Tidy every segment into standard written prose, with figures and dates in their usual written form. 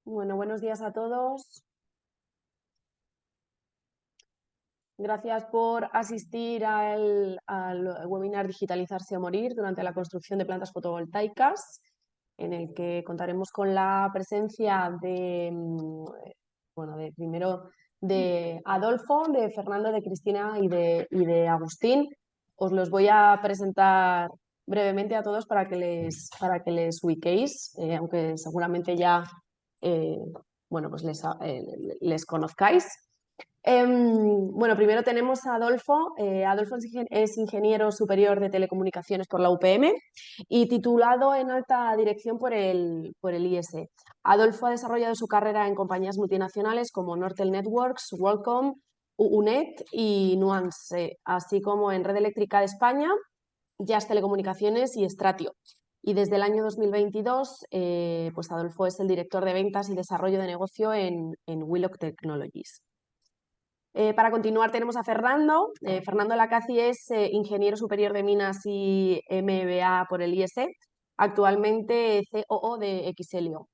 Bueno, buenos días a todos. Gracias por asistir al webinar Digitalizarse o Morir durante la construcción de plantas fotovoltaicas, en el que contaremos con la presencia primero de Adolfo, de Fernando, de Cristina y de Agustín. Os los voy a presentar brevemente a todos para que les ubiquéis, aunque seguramente ya les conozcáis. Bueno, primero tenemos a Adolfo. Adolfo es ingeniero superior de telecomunicaciones por la UPM y titulado en alta dirección por el IES. Adolfo ha desarrollado su carrera en compañías multinacionales como Nortel Networks, WorldCom, UNET y Nuance, así como en Red Eléctrica de España, Jazz Telecomunicaciones y Stratio. Y desde el año 2022, pues Adolfo es el director de ventas y desarrollo de negocio en Willock Technologies. Para continuar tenemos a Fernando. Fernando Lacazzi es ingeniero superior de minas y MBA por el IES, actualmente COO de Xelio.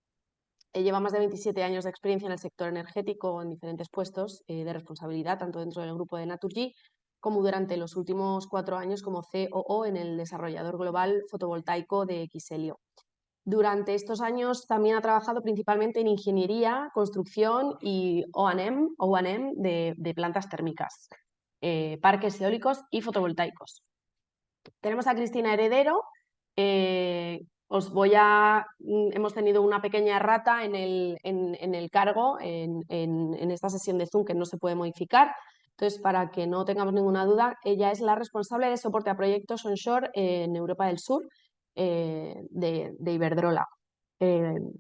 Lleva más de 27 años de experiencia en el sector energético en diferentes puestos de responsabilidad, tanto dentro del grupo de Naturgy como durante los últimos 4 años como COO en el desarrollador global fotovoltaico de Xelio. Durante estos años también ha trabajado principalmente en ingeniería, construcción y O&M de plantas térmicas, parques eólicos y fotovoltaicos. Tenemos a Cristina Heredero. Hemos tenido una pequeña errata en el cargo, en esta sesión de Zoom, que no se puede modificar. Entonces, para que no tengamos ninguna duda, ella es la responsable de soporte a proyectos onshore en Europa del Sur, de Iberdrola.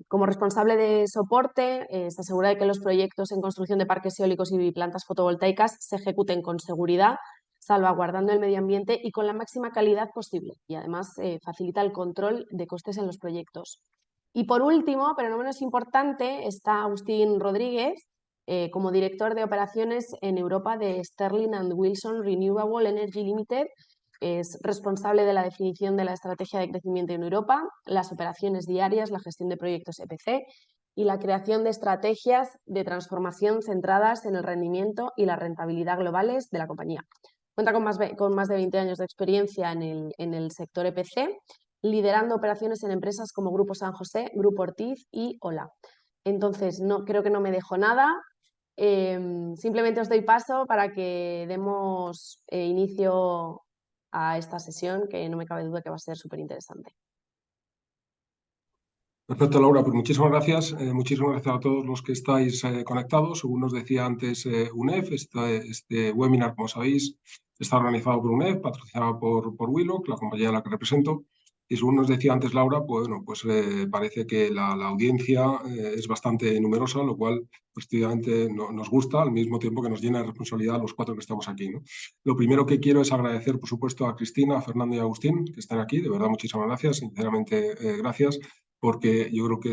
Como responsable de soporte, se asegura de que los proyectos en construcción de parques eólicos y plantas fotovoltaicas se ejecuten con seguridad, salvaguardando el medio ambiente y con la máxima calidad posible. Y además facilita el control de costes en los proyectos. Y por último, pero no menos importante, está Agustín Rodríguez, como director de operaciones en Europa de Sterling and Wilson Renewable Energy Limited. Es responsable de la definición de la estrategia de crecimiento en Europa, las operaciones diarias, la gestión de proyectos EPC y la creación de estrategias de transformación centradas en el rendimiento y la rentabilidad globales de la compañía. Cuenta con más de 20 años de experiencia en el sector EPC, liderando operaciones en empresas como Grupo San José, Grupo Ortiz y Ola. Entonces, creo que no me dejo nada. Simplemente os doy paso para que demos inicio a esta sesión, que no me cabe duda que va a ser súper interesante. Perfecto, Laura, pues muchísimas gracias. Muchísimas gracias a todos los que estáis conectados. Según nos decía antes UNEF, este webinar, como sabéis, está organizado por UNEF, patrocinado por Willock, la compañía a la que represento. Y según nos decía antes Laura, pues, bueno, pues parece que la audiencia es bastante numerosa, lo cual efectivamente nos gusta, al mismo tiempo que nos llena de responsabilidad a los 4 que estamos aquí, ¿no? Lo primero que quiero es agradecer, por supuesto, a Cristina, a Fernando y a Agustín, que están aquí. De verdad, muchísimas gracias. Sinceramente, gracias, porque yo creo que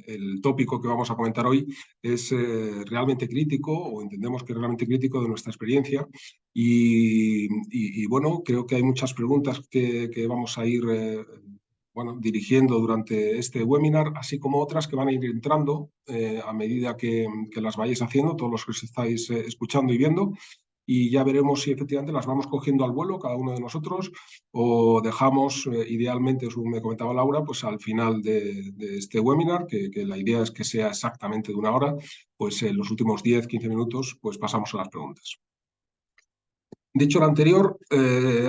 el tópico que vamos a comentar hoy es realmente crítico, o entendemos que es realmente crítico de nuestra experiencia. Y bueno, creo que hay muchas preguntas que vamos a ir dirigiendo durante este webinar, así como otras que van a ir entrando a medida que las vayáis haciendo, todos los que os estáis escuchando y viendo. Y ya veremos si efectivamente las vamos cogiendo al vuelo cada uno de nosotros, o dejamos idealmente, según me comentaba Laura, pues al final de este webinar, que la idea es que sea exactamente de 1 hora, pues en los últimos 10-15 minutos pues pasamos a las preguntas. Dicho lo anterior,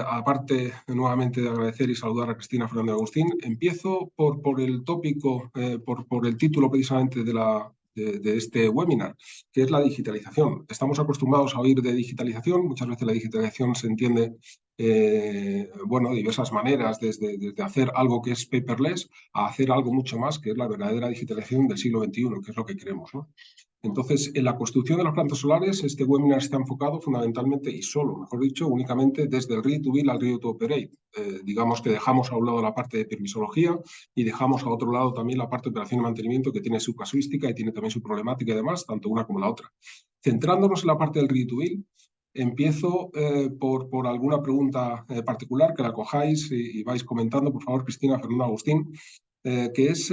aparte nuevamente de agradecer y saludar a Cristina, Fernando y Agustín, empiezo por el tópico, por el título precisamente de este webinar, que es la digitalización. Estamos acostumbrados a oír de digitalización. Muchas veces la digitalización se entiende de diversas maneras, desde hacer algo que es paperless a hacer algo mucho más, que es la verdadera digitalización del siglo XXI, que es lo que queremos, ¿no? Entonces, en la construcción de las plantas solares, este webinar está enfocado fundamentalmente, y solo, mejor dicho, únicamente desde el Ready to Build al Ready to Operate. Digamos que dejamos a un lado la parte de permisología y dejamos a otro lado también la parte de operación y mantenimiento, que tiene su casuística y tiene también su problemática y demás, tanto una como la otra. Centrándonos en la parte del Ready to Build, empiezo por alguna pregunta particular que la cojáis y vais comentando, por favor, Cristina, Fernando, Agustín. que es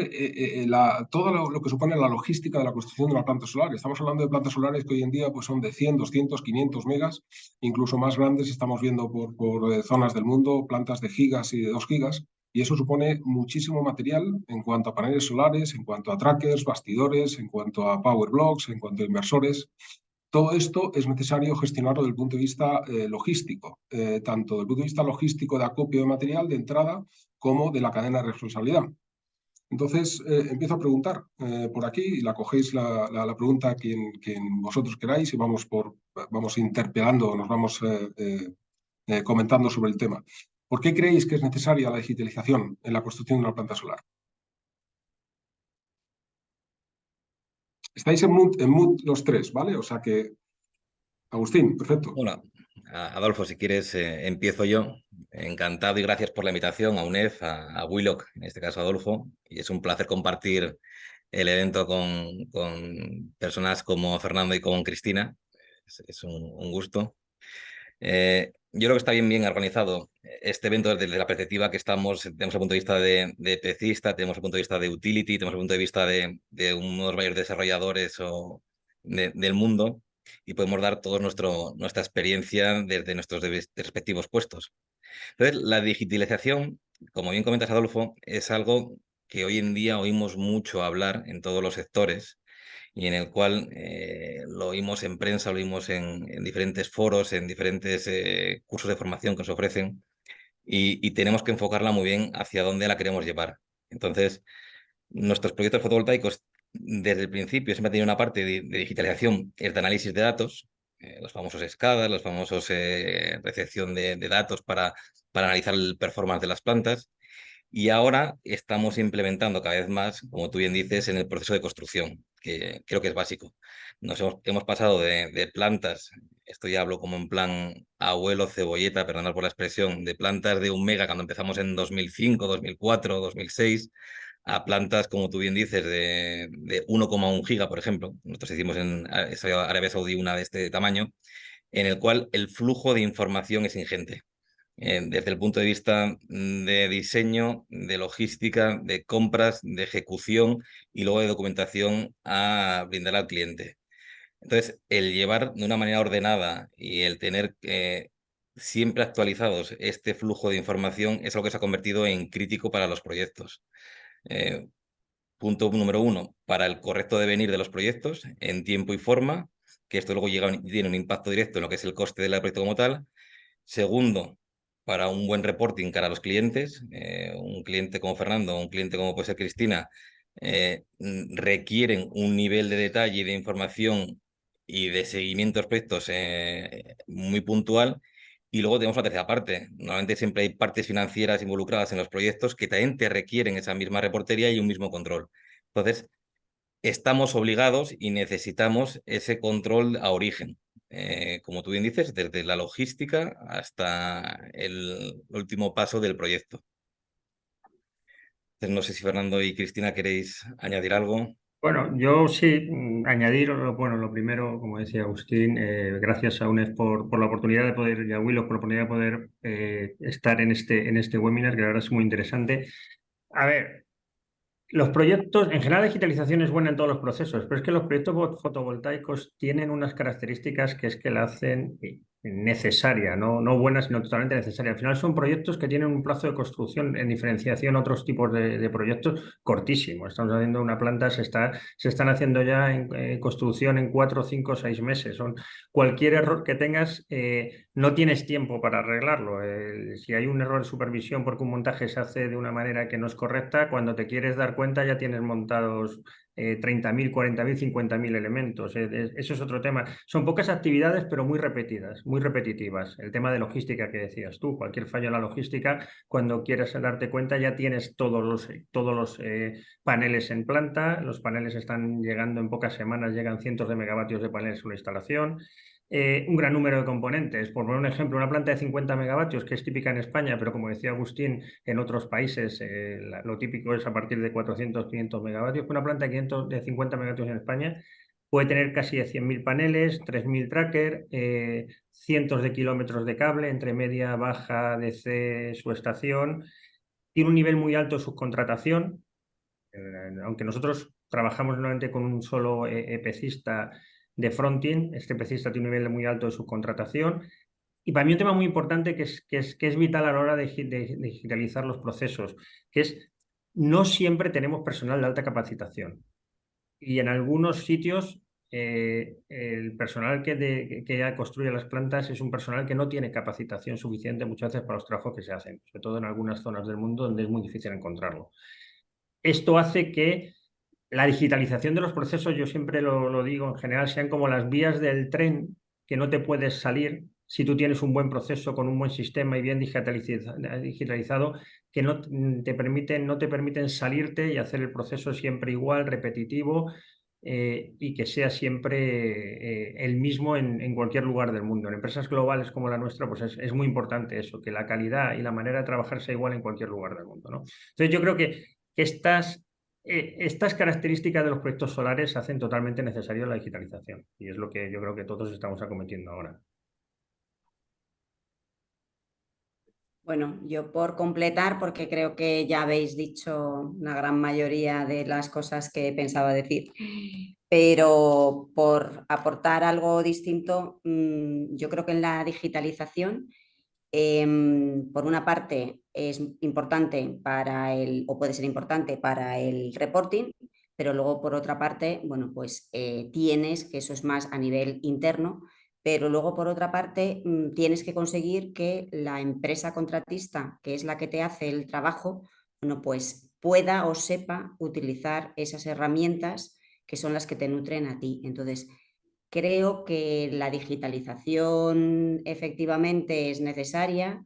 todo lo que supone la logística de la construcción de una planta solar. Estamos hablando de plantas solares que hoy en día pues, son de 100, 200, 500 megas, incluso más grandes. Estamos viendo por zonas del mundo plantas de gigas y de 2 gigas, y eso supone muchísimo material en cuanto a paneles solares, en cuanto a trackers, bastidores, en cuanto a power blocks, en cuanto a inversores. Todo esto es necesario gestionarlo desde el punto de vista logístico, tanto desde el punto de vista logístico de acopio de material de entrada como de la cadena de responsabilidad. Entonces, empiezo a preguntar por aquí y la cogéis la pregunta quien vosotros queráis y vamos interpelando, nos vamos comentando sobre el tema. ¿Por qué creéis que es necesaria la digitalización en la construcción de una planta solar? Estáis en mute los tres, ¿vale? O sea que, Agustín, perfecto. Bueno, Adolfo, si quieres, empiezo yo. Encantado y gracias por la invitación a UNEF, a Willock, en este caso Adolfo. Y es un placer compartir el evento con personas como Fernando y con Cristina. Es un gusto. Yo creo que está bien organizado este evento desde la perspectiva que tenemos el punto de vista de PCista, tenemos el punto de vista de utility, tenemos el punto de vista de unos mayores desarrolladores del mundo, y podemos dar toda nuestra experiencia desde nuestros respectivos puestos. Entonces, la digitalización, como bien comentas, Adolfo, es algo que hoy en día oímos mucho hablar en todos los sectores, y en el cual lo oímos en prensa, lo oímos en diferentes foros, en diferentes cursos de formación que nos ofrecen, y tenemos que enfocarla muy bien hacia dónde la queremos llevar. Entonces, nuestros proyectos fotovoltaicos, desde el principio, siempre han tenido una parte de digitalización, es de análisis de datos, los famosos SCADA, los famosos recepción de datos para analizar el performance de las plantas. Y ahora estamos implementando cada vez más, como tú bien dices, en el proceso de construcción, que creo que es básico. Hemos pasado de plantas, esto ya hablo como en plan abuelo cebolleta, perdonad por la expresión, de plantas de 1 mega cuando empezamos en 2005, 2004, 2006, a plantas, como tú bien dices, de 1,1 giga, por ejemplo. Nosotros hicimos en Arabia Saudí una de este tamaño, en el cual el flujo de información es ingente. Desde el punto de vista de diseño, de logística, de compras, de ejecución y luego de documentación a brindar al cliente. Entonces, el llevar de una manera ordenada y el tener siempre actualizados este flujo de información es algo que se ha convertido en crítico para los proyectos. Punto número 1, para el correcto devenir de los proyectos en tiempo y forma, que esto luego tiene un impacto directo en lo que es el coste del proyecto como tal. Segundo, para un buen reporting cara a los clientes. Un cliente como Fernando, un cliente como puede ser Cristina, requieren un nivel de detalle y de información y de seguimiento de aspectos muy puntual. Y luego tenemos la tercera parte. Normalmente siempre hay partes financieras involucradas en los proyectos que también te requieren esa misma reportería y un mismo control. Entonces, estamos obligados y necesitamos ese control a origen. Como tú bien dices, desde la logística hasta el último paso del proyecto. Entonces, no sé si Fernando y Cristina queréis añadir algo. Bueno, yo sí, añadir, bueno, lo primero, como decía Agustín, gracias a UNED por la oportunidad de poder, y a Willow por la oportunidad de poder estar en este webinar, que la verdad es muy interesante. A ver, los proyectos, en general la digitalización es buena en todos los procesos, pero es que los proyectos fotovoltaicos tienen unas características que es que la hacen necesaria, no buena, sino totalmente necesaria. Al final son proyectos que tienen un plazo de construcción en diferenciación a otros tipos de proyectos cortísimo. Estamos haciendo una planta, se están haciendo ya en construcción en 4, 5, 6 meses. Cualquier error que tengas, no tienes tiempo para arreglarlo. Si hay un error de supervisión porque un montaje se hace de una manera que no es correcta, cuando te quieres dar cuenta ya tienes montados 30.000, 40.000, 50.000 elementos. Eso es otro tema. Son pocas actividades, pero muy repetidas, muy repetitivas. El tema de logística que decías tú, cualquier fallo en la logística, cuando quieras darte cuenta ya tienes todos los paneles en planta. Los paneles están llegando en pocas semanas, llegan cientos de megavatios de paneles en la instalación. Un gran número de componentes. Por poner un ejemplo, una planta de 50 megavatios, que es típica en España, pero como decía Agustín, en otros países lo típico es a partir de 400, 500 megavatios. Una planta de 50 megavatios en España puede tener casi de 100.000 paneles, 3.000 trackers, cientos de kilómetros de cable entre media, baja, DC, subestación. Tiene un nivel muy alto de subcontratación. Aunque nosotros trabajamos normalmente con un solo EPCista de fronting, este EPCista tiene un nivel muy alto de subcontratación. Y para mí un tema muy importante que es vital a la hora de digitalizar los procesos, que es no siempre tenemos personal de alta capacitación. Y en algunos sitios el personal que construye las plantas es un personal que no tiene capacitación suficiente muchas veces para los trabajos que se hacen, sobre todo en algunas zonas del mundo donde es muy difícil encontrarlo. Esto hace que la digitalización de los procesos, yo siempre lo digo, en general sean como las vías del tren que no te puedes salir si tú tienes un buen proceso con un buen sistema y bien digitalizado, que no te permiten salirte y hacer el proceso siempre igual, repetitivo, y que sea siempre el mismo en cualquier lugar del mundo. En empresas globales como la nuestra, pues es muy importante eso, que la calidad y la manera de trabajar sea igual en cualquier lugar del mundo, ¿no? Entonces yo creo que estas características de los proyectos solares hacen totalmente necesario la digitalización y es lo que yo creo que todos estamos acometiendo ahora. Bueno, yo por completar, porque creo que ya habéis dicho una gran mayoría de las cosas que pensaba decir, pero por aportar algo distinto, yo creo que en la digitalización, por una parte, es importante o puede ser importante para el reporting, pero luego por otra parte, bueno, pues tienes, que eso es más a nivel interno, pero luego por otra parte tienes que conseguir que la empresa contratista, que es la que te hace el trabajo, bueno, pues pueda o sepa utilizar esas herramientas que son las que te nutren a ti. Entonces, creo que la digitalización efectivamente es necesaria,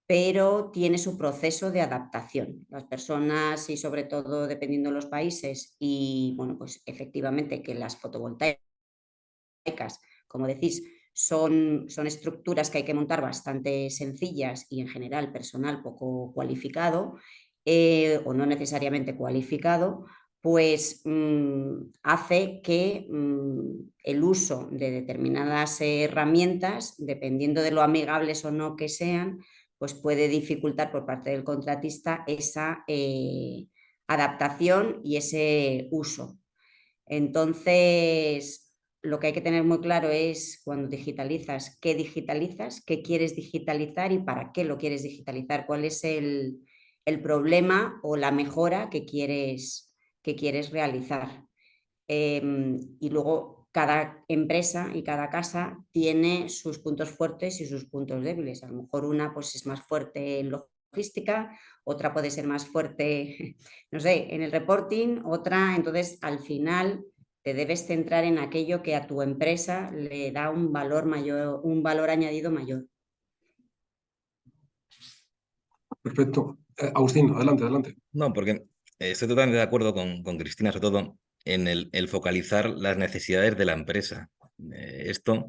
pero tiene su proceso de adaptación. Las personas y sobre todo dependiendo de los países y bueno, pues efectivamente que las fotovoltaicas, como decís, son estructuras que hay que montar bastante sencillas y en general personal poco cualificado o no necesariamente cualificado, pues hace que el uso de determinadas herramientas, dependiendo de lo amigables o no que sean, pues puede dificultar por parte del contratista esa adaptación y ese uso. Entonces, lo que hay que tener muy claro es cuando digitalizas, qué quieres digitalizar y para qué lo quieres digitalizar, cuál es el problema o la mejora que quieres realizar. Y luego cada empresa y cada casa tiene sus puntos fuertes y sus puntos débiles. A lo mejor una pues, es más fuerte en logística, otra puede ser más fuerte, no sé, en el reporting, otra, entonces al final te debes centrar en aquello que a tu empresa le da un valor mayor, un valor añadido mayor. Perfecto. Agustín, adelante, adelante. No, porque estoy totalmente de acuerdo con Cristina, sobre todo en el focalizar las necesidades de la empresa. Esto,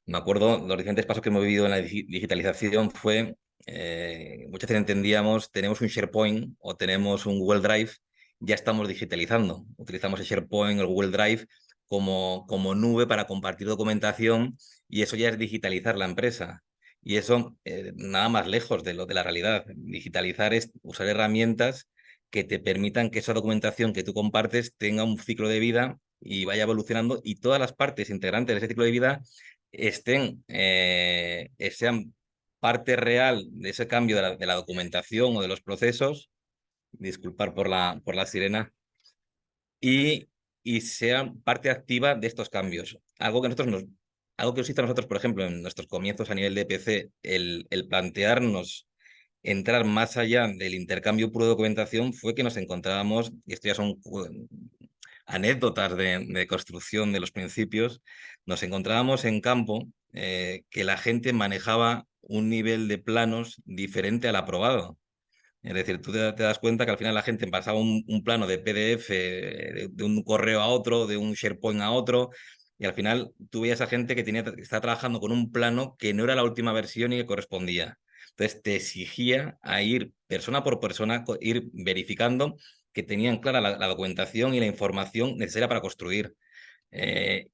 me acuerdo, los diferentes pasos que hemos vivido en la digitalización fue, muchas veces entendíamos, tenemos un SharePoint o tenemos un Google Drive, ya estamos digitalizando. Utilizamos el SharePoint, el Google Drive como nube para compartir documentación y eso ya es digitalizar la empresa. Y eso, nada más lejos de la realidad. Digitalizar es usar herramientas que te permitan que esa documentación que tú compartes tenga un ciclo de vida y vaya evolucionando y todas las partes integrantes de ese ciclo de vida sean parte real de ese cambio de la documentación o de los procesos, disculpar por la sirena, y sean parte activa de estos cambios. Algo que nos hizo a nosotros, por ejemplo, en nuestros comienzos a nivel de EPC, el plantearnos entrar más allá del intercambio puro de documentación fue que nos encontrábamos, y esto ya son anécdotas de construcción de los principios, nos encontrábamos en campo que la gente manejaba un nivel de planos diferente al aprobado. Es decir, tú te das cuenta que al final la gente pasaba un plano de PDF de un correo a otro, de un SharePoint a otro, y al final tú veías a gente que está trabajando con un plano que no era la última versión y que correspondía. Entonces te exigía a ir persona por persona, ir verificando que tenían clara la documentación y la información necesaria para construir.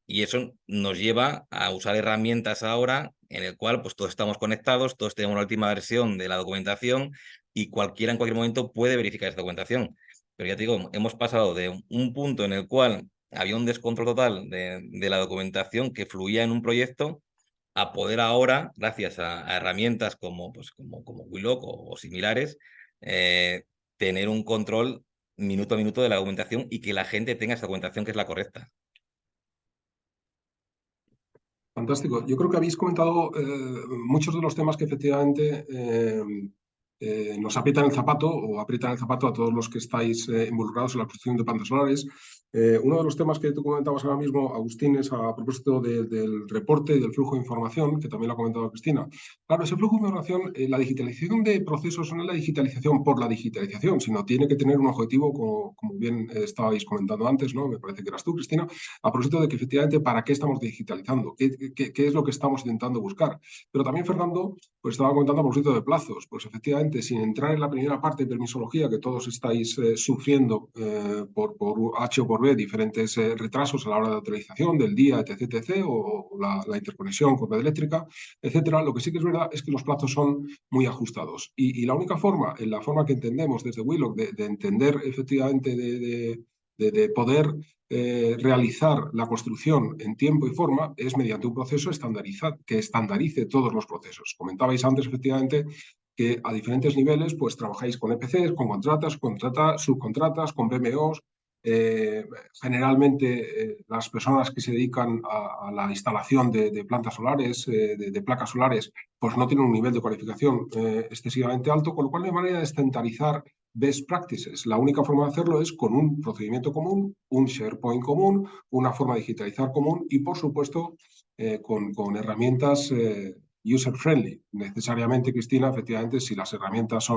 Y eso nos lleva a usar herramientas ahora en el cual pues todos estamos conectados, todos tenemos la última versión de la documentación y cualquiera en cualquier momento puede verificar esta documentación. pero ya te digo, hemos pasado de un punto en el cual había un descontrol total de la documentación que fluía en un proyecto a poder ahora, gracias a herramientas como, pues, como Willock o similares, tener un control minuto a minuto de la documentación y que la gente tenga esa documentación que es la correcta. Fantástico. Yo creo que habéis comentado muchos de los temas que efectivamente nos aprietan el zapato o aprietan el zapato a todos los que estáis involucrados en la construcción de plantas solares. Uno de los temas que tú comentabas ahora mismo, Agustín, es a propósito del reporte y del flujo de información, que también lo ha comentado Cristina. Claro, ese flujo de información, la digitalización de procesos no es la digitalización por la digitalización, sino tiene que tener un objetivo, como bien estabais comentando antes, ¿no? Me parece que eras tú, Cristina, a propósito de que efectivamente para qué estamos digitalizando, qué es lo que estamos intentando buscar. Pero también Fernando pues estaba comentando a propósito de plazos. Pues efectivamente, sin entrar en la primera parte de permisología que todos estáis sufriendo por H o por B, diferentes retrasos a la hora de autorización del día, etc., o la interconexión con red eléctrica, etcétera, lo que sí que es verdad es que los plazos son muy ajustados. Y la única forma, en la forma que entendemos desde Willock, de entender efectivamente de poder realizar la construcción en tiempo y forma es mediante un proceso que estandarice todos los procesos. Comentabais antes, efectivamente, que a diferentes niveles pues trabajáis con EPCs, con contratas, subcontratas, con BMOs. Generalmente las personas que se dedican a la instalación de plantas solares, de placas solares, pues no tienen un nivel de cualificación excesivamente alto, con lo cual no hay manera de estandarizar best practices. La única forma de hacerlo es con un procedimiento común, un SharePoint común, una forma de digitalizar común y, por supuesto, con herramientas user-friendly. Necesariamente, Cristina, efectivamente, si las herramientas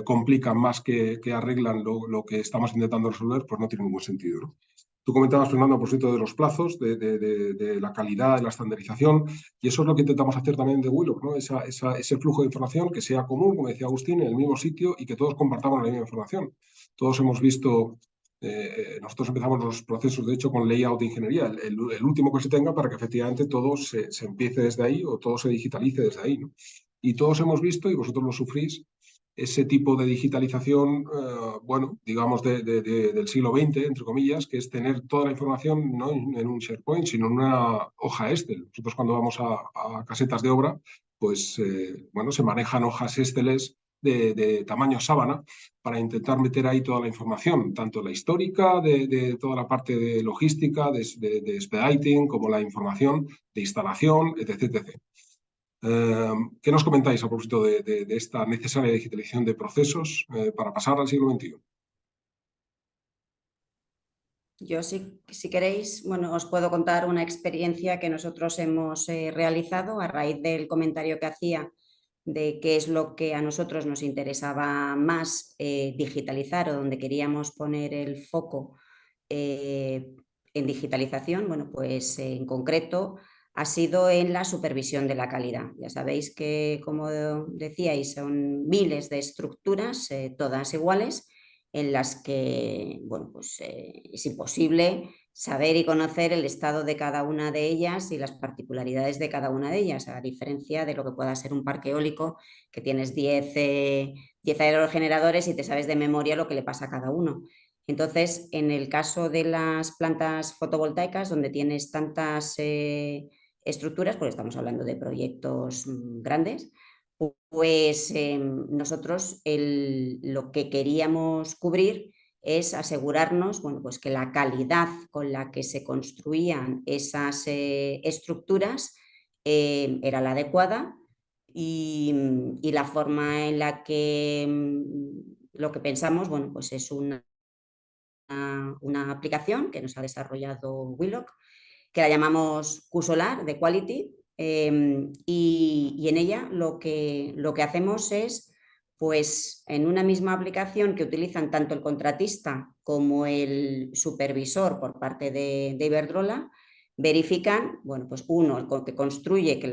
complican más que arreglan lo que estamos intentando resolver, pues no tiene ningún sentido, ¿no? Tú comentabas, Fernando, por cierto, de los plazos, de la calidad, de la estandarización, y eso es lo que intentamos hacer también de Willock, ¿no? Ese flujo de información que sea común, como decía Agustín, en el mismo sitio y que todos compartamos la misma información. Todos hemos visto, nosotros empezamos los procesos, de hecho, con layout de ingeniería, el último que se tenga para que efectivamente todo se empiece desde ahí o todo se digitalice desde ahí, ¿no? Y todos hemos visto, y vosotros lo sufrís, ese tipo de digitalización, bueno, digamos del siglo XX, entre comillas, que es tener toda la información no en un SharePoint, sino en una hoja Excel. Nosotros cuando vamos a casetas de obra, pues, bueno, se manejan hojas Exceles de tamaño sábana para intentar meter ahí toda la información, tanto la histórica, de toda la parte de logística, de expediting, como la información de instalación, etc. ¿Qué nos comentáis a propósito de esta necesaria digitalización de procesos para pasar al siglo XXI? Yo, si queréis, bueno, os puedo contar una experiencia que nosotros hemos realizado a raíz del comentario que hacía de qué es lo que a nosotros nos interesaba más digitalizar o donde queríamos poner el foco en digitalización. Bueno, pues en concreto ha sido en la supervisión de la calidad. Ya sabéis que, como decíais, son miles de estructuras, todas iguales, en las que, bueno, pues, es imposible saber y conocer el estado de cada una de ellas y las particularidades de cada una de ellas, a diferencia de lo que pueda ser un parque eólico, que tienes 10 aerogeneradores y te sabes de memoria lo que le pasa a cada uno. Entonces, en el caso de las plantas fotovoltaicas, donde tienes tantas estructuras, porque estamos hablando de proyectos grandes, pues nosotros lo que queríamos cubrir es asegurarnos, bueno, pues que la calidad con la que se construían esas estructuras era la adecuada y la forma en la que lo que pensamos, bueno, pues es una aplicación que nos ha desarrollado Willock, que la llamamos QSolar de Quality, y en ella lo que hacemos es, pues en una misma aplicación que utilizan tanto el contratista como el supervisor por parte de Iberdrola, verifican, bueno, pues uno, el que construye que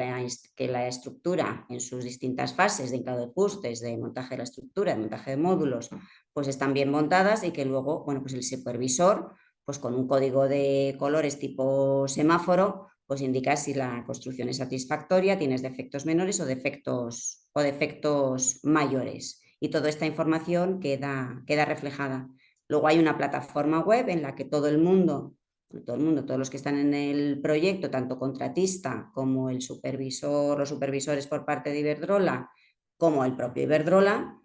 la estructura en sus distintas fases de hinchado de fustes, de montaje de la estructura, de montaje de módulos, pues están bien montadas, y que luego, bueno, pues el supervisor, pues con un código de colores tipo semáforo, pues indica si la construcción es satisfactoria, tienes defectos menores o defectos mayores. Y toda esta información queda reflejada. Luego hay una plataforma web en la que todo el mundo, todos los que están en el proyecto, tanto contratista como el supervisor o supervisores por parte de Iberdrola, como el propio Iberdrola,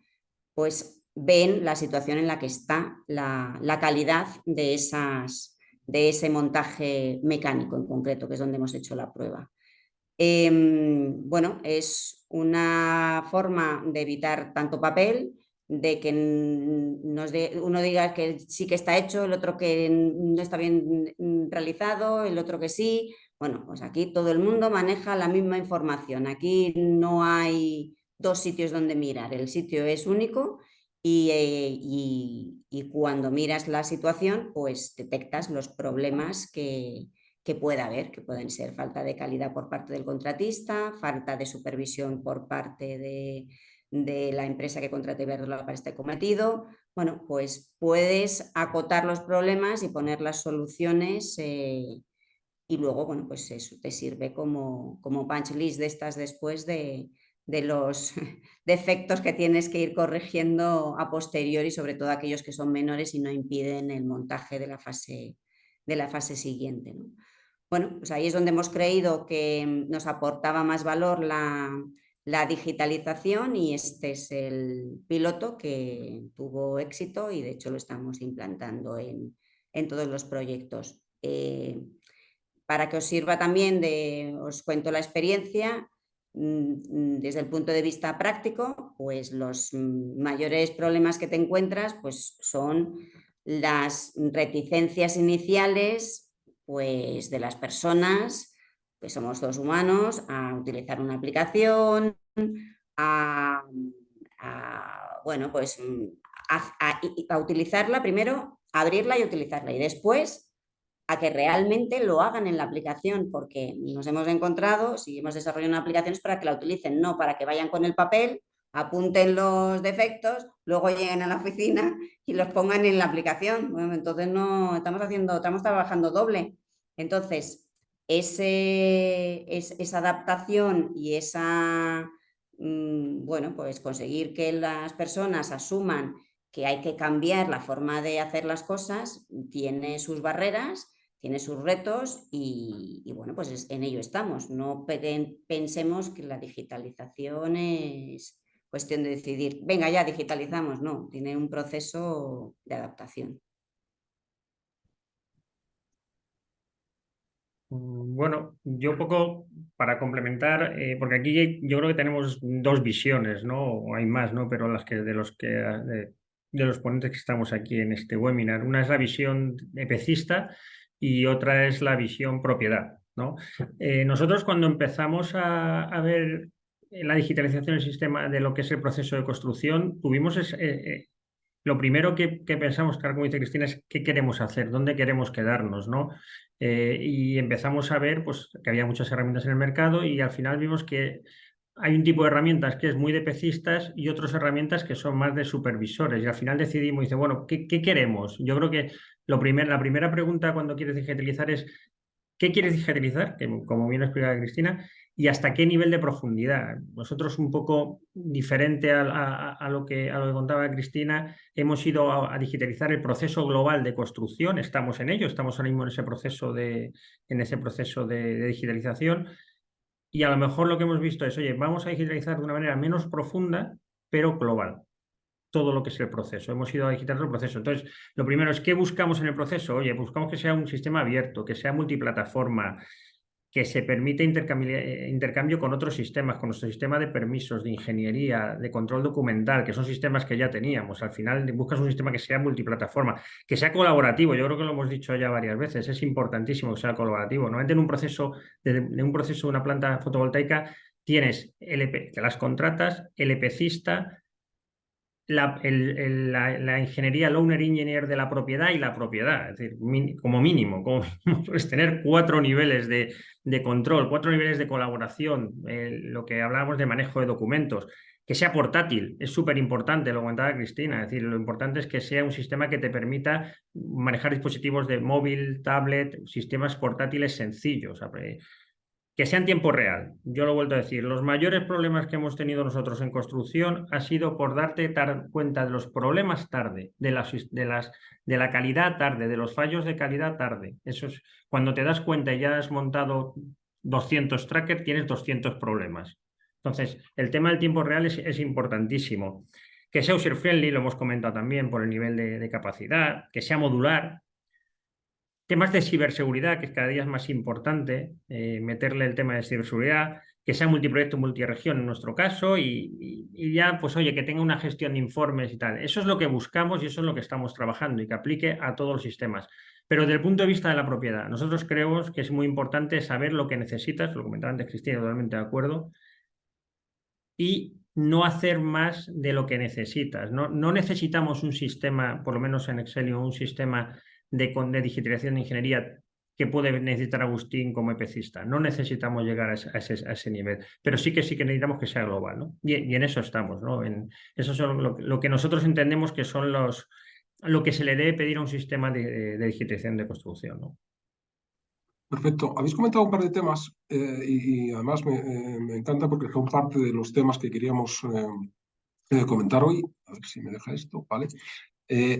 pues ven la situación en la que está la calidad de ese montaje mecánico en concreto, que es donde hemos hecho la prueba. Bueno, es una forma de evitar tanto papel, de que uno diga que sí que está hecho, el otro que no está bien realizado, el otro que sí. Bueno, pues aquí todo el mundo maneja la misma información. Aquí no hay dos sitios donde mirar, el sitio es único y cuando miras la situación, pues detectas los problemas que pueda haber, que pueden ser falta de calidad por parte del contratista, falta de supervisión por parte de la empresa que contrate Iberdrola para este cometido. Bueno, pues puedes acotar los problemas y poner las soluciones y luego, bueno, pues eso te sirve como punch list de estas después de los defectos que tienes que ir corrigiendo a posteriori, sobre todo aquellos que son menores y no impiden el montaje de la fase siguiente, ¿no? Bueno, pues ahí es donde hemos creído que nos aportaba más valor la digitalización y este es el piloto que tuvo éxito y de hecho lo estamos implantando en todos los proyectos. Para que os sirva también os cuento la experiencia, desde el punto de vista práctico, pues los mayores problemas que te encuentras pues son las reticencias iniciales pues de las personas, que somos dos humanos, a utilizar una aplicación, bueno, pues a utilizarla primero, a abrirla y utilizarla y después a que realmente lo hagan en la aplicación, porque nos hemos encontrado, si hemos desarrollado una aplicación es para que la utilicen, no para que vayan con el papel, apunten los defectos, luego lleguen a la oficina y los pongan en la aplicación. Bueno, entonces no estamos trabajando doble. Entonces, esa adaptación y esa, bueno, pues conseguir que las personas asuman que hay que cambiar la forma de hacer las cosas, tiene sus barreras, tiene sus retos y bueno, pues en ello estamos. No pensemos que la digitalización es cuestión de decidir, venga ya, digitalizamos, no, tiene un proceso de adaptación. Bueno, yo un poco para complementar, porque aquí yo creo que tenemos dos visiones, ¿no? O hay más, ¿no? Pero de los ponentes que estamos aquí en este webinar. Una es la visión epecista y otra es la visión propiedad, ¿no? Nosotros cuando empezamos a ver la digitalización del sistema de lo que es el proceso de construcción, tuvimos lo primero que pensamos, claro, como dice Cristina, es qué queremos hacer, dónde queremos quedarnos, ¿no? Y empezamos a ver pues, que había muchas herramientas en el mercado y al final vimos que hay un tipo de herramientas que es muy de pecistas y otras herramientas que son más de supervisores. Y al final decidimos, dice, bueno, ¿qué queremos? Yo creo que la primera pregunta cuando quieres digitalizar es, ¿qué quieres digitalizar? Que, como bien explicaba Cristina, y hasta qué nivel de profundidad. Nosotros, un poco diferente a lo que contaba Cristina, hemos ido a digitalizar el proceso global de construcción, estamos en ello, estamos ahora mismo en ese proceso de digitalización, y a lo mejor lo que hemos visto es, oye, vamos a digitalizar de una manera menos profunda, pero global, todo lo que es el proceso. Hemos ido a digitalizar el proceso. Entonces, lo primero es, ¿qué buscamos en el proceso? Oye, buscamos que sea un sistema abierto, que sea multiplataforma, que se permite intercambio con otros sistemas, con nuestro sistema de permisos, de ingeniería, de control documental, que son sistemas que ya teníamos. Al final buscas un sistema que sea multiplataforma, que sea colaborativo. Yo creo que lo hemos dicho ya varias veces, es importantísimo que sea colaborativo. Normalmente en un proceso de una planta fotovoltaica tienes que las contratas, el EPCista, la ingeniería, el owner engineer de la propiedad y la propiedad, es decir, como mínimo, puedes tener 4 niveles de control, 4 niveles de colaboración, lo que hablábamos de manejo de documentos, que sea portátil, es súper importante, lo comentaba Cristina, es decir, lo importante es que sea un sistema que te permita manejar dispositivos de móvil, tablet, sistemas portátiles sencillos. que sea en tiempo real. Yo lo he vuelto a decir, los mayores problemas que hemos tenido nosotros en construcción ha sido por darte cuenta de los problemas tarde, de la calidad tarde, de los fallos de calidad tarde. Eso es cuando te das cuenta y ya has montado 200 trackers, tienes 200 problemas. Entonces, el tema del tiempo real es importantísimo. Que sea user-friendly, lo hemos comentado también por el nivel de capacidad, que sea modular. Temas de ciberseguridad, que cada día es más importante, meterle el tema de ciberseguridad, que sea multiproyecto, multiregión en nuestro caso, y ya, pues oye, que tenga una gestión de informes y tal. Eso es lo que buscamos y eso es lo que estamos trabajando y que aplique a todos los sistemas. Pero desde el punto de vista de la propiedad, nosotros creemos que es muy importante saber lo que necesitas, lo comentaba antes Cristina, totalmente de acuerdo, y no hacer más de lo que necesitas. No necesitamos un sistema, por lo menos en Excellium, un sistema de digitalización de ingeniería que puede necesitar Agustín como EPCista. No necesitamos llegar a ese nivel, pero sí que necesitamos que sea global, ¿no? Y en eso estamos, ¿no? Eso es lo que nosotros entendemos que son lo que se le debe pedir a un sistema de digitalización de construcción, ¿no? Perfecto. Habéis comentado un par de temas y además me encanta porque son parte de los temas que queríamos comentar hoy. A ver si me deja esto, ¿vale?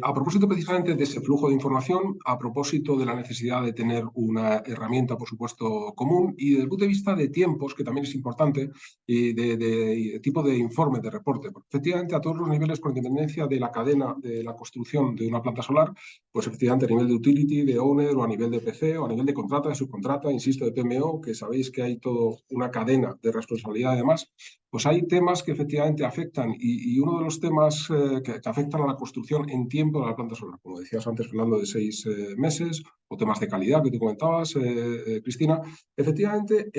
A propósito precisamente de ese flujo de información, a propósito de la necesidad de tener una herramienta, por supuesto, común y desde el punto de vista de tiempos, que también es importante, y de tipo de informe, de reporte. Porque efectivamente a todos los niveles, con independencia de la cadena de la construcción de una planta solar, pues efectivamente a nivel de utility, de owner o a nivel de PC o a nivel de contrata, de subcontrata, insisto, de PMO, que sabéis que hay toda una cadena de responsabilidad además, pues hay temas que efectivamente afectan y uno de los temas que afectan a la construcción en tiempo de la planta solar, como decías antes, Fernando, de 6 meses, o temas de calidad que tú comentabas, Cristina, efectivamente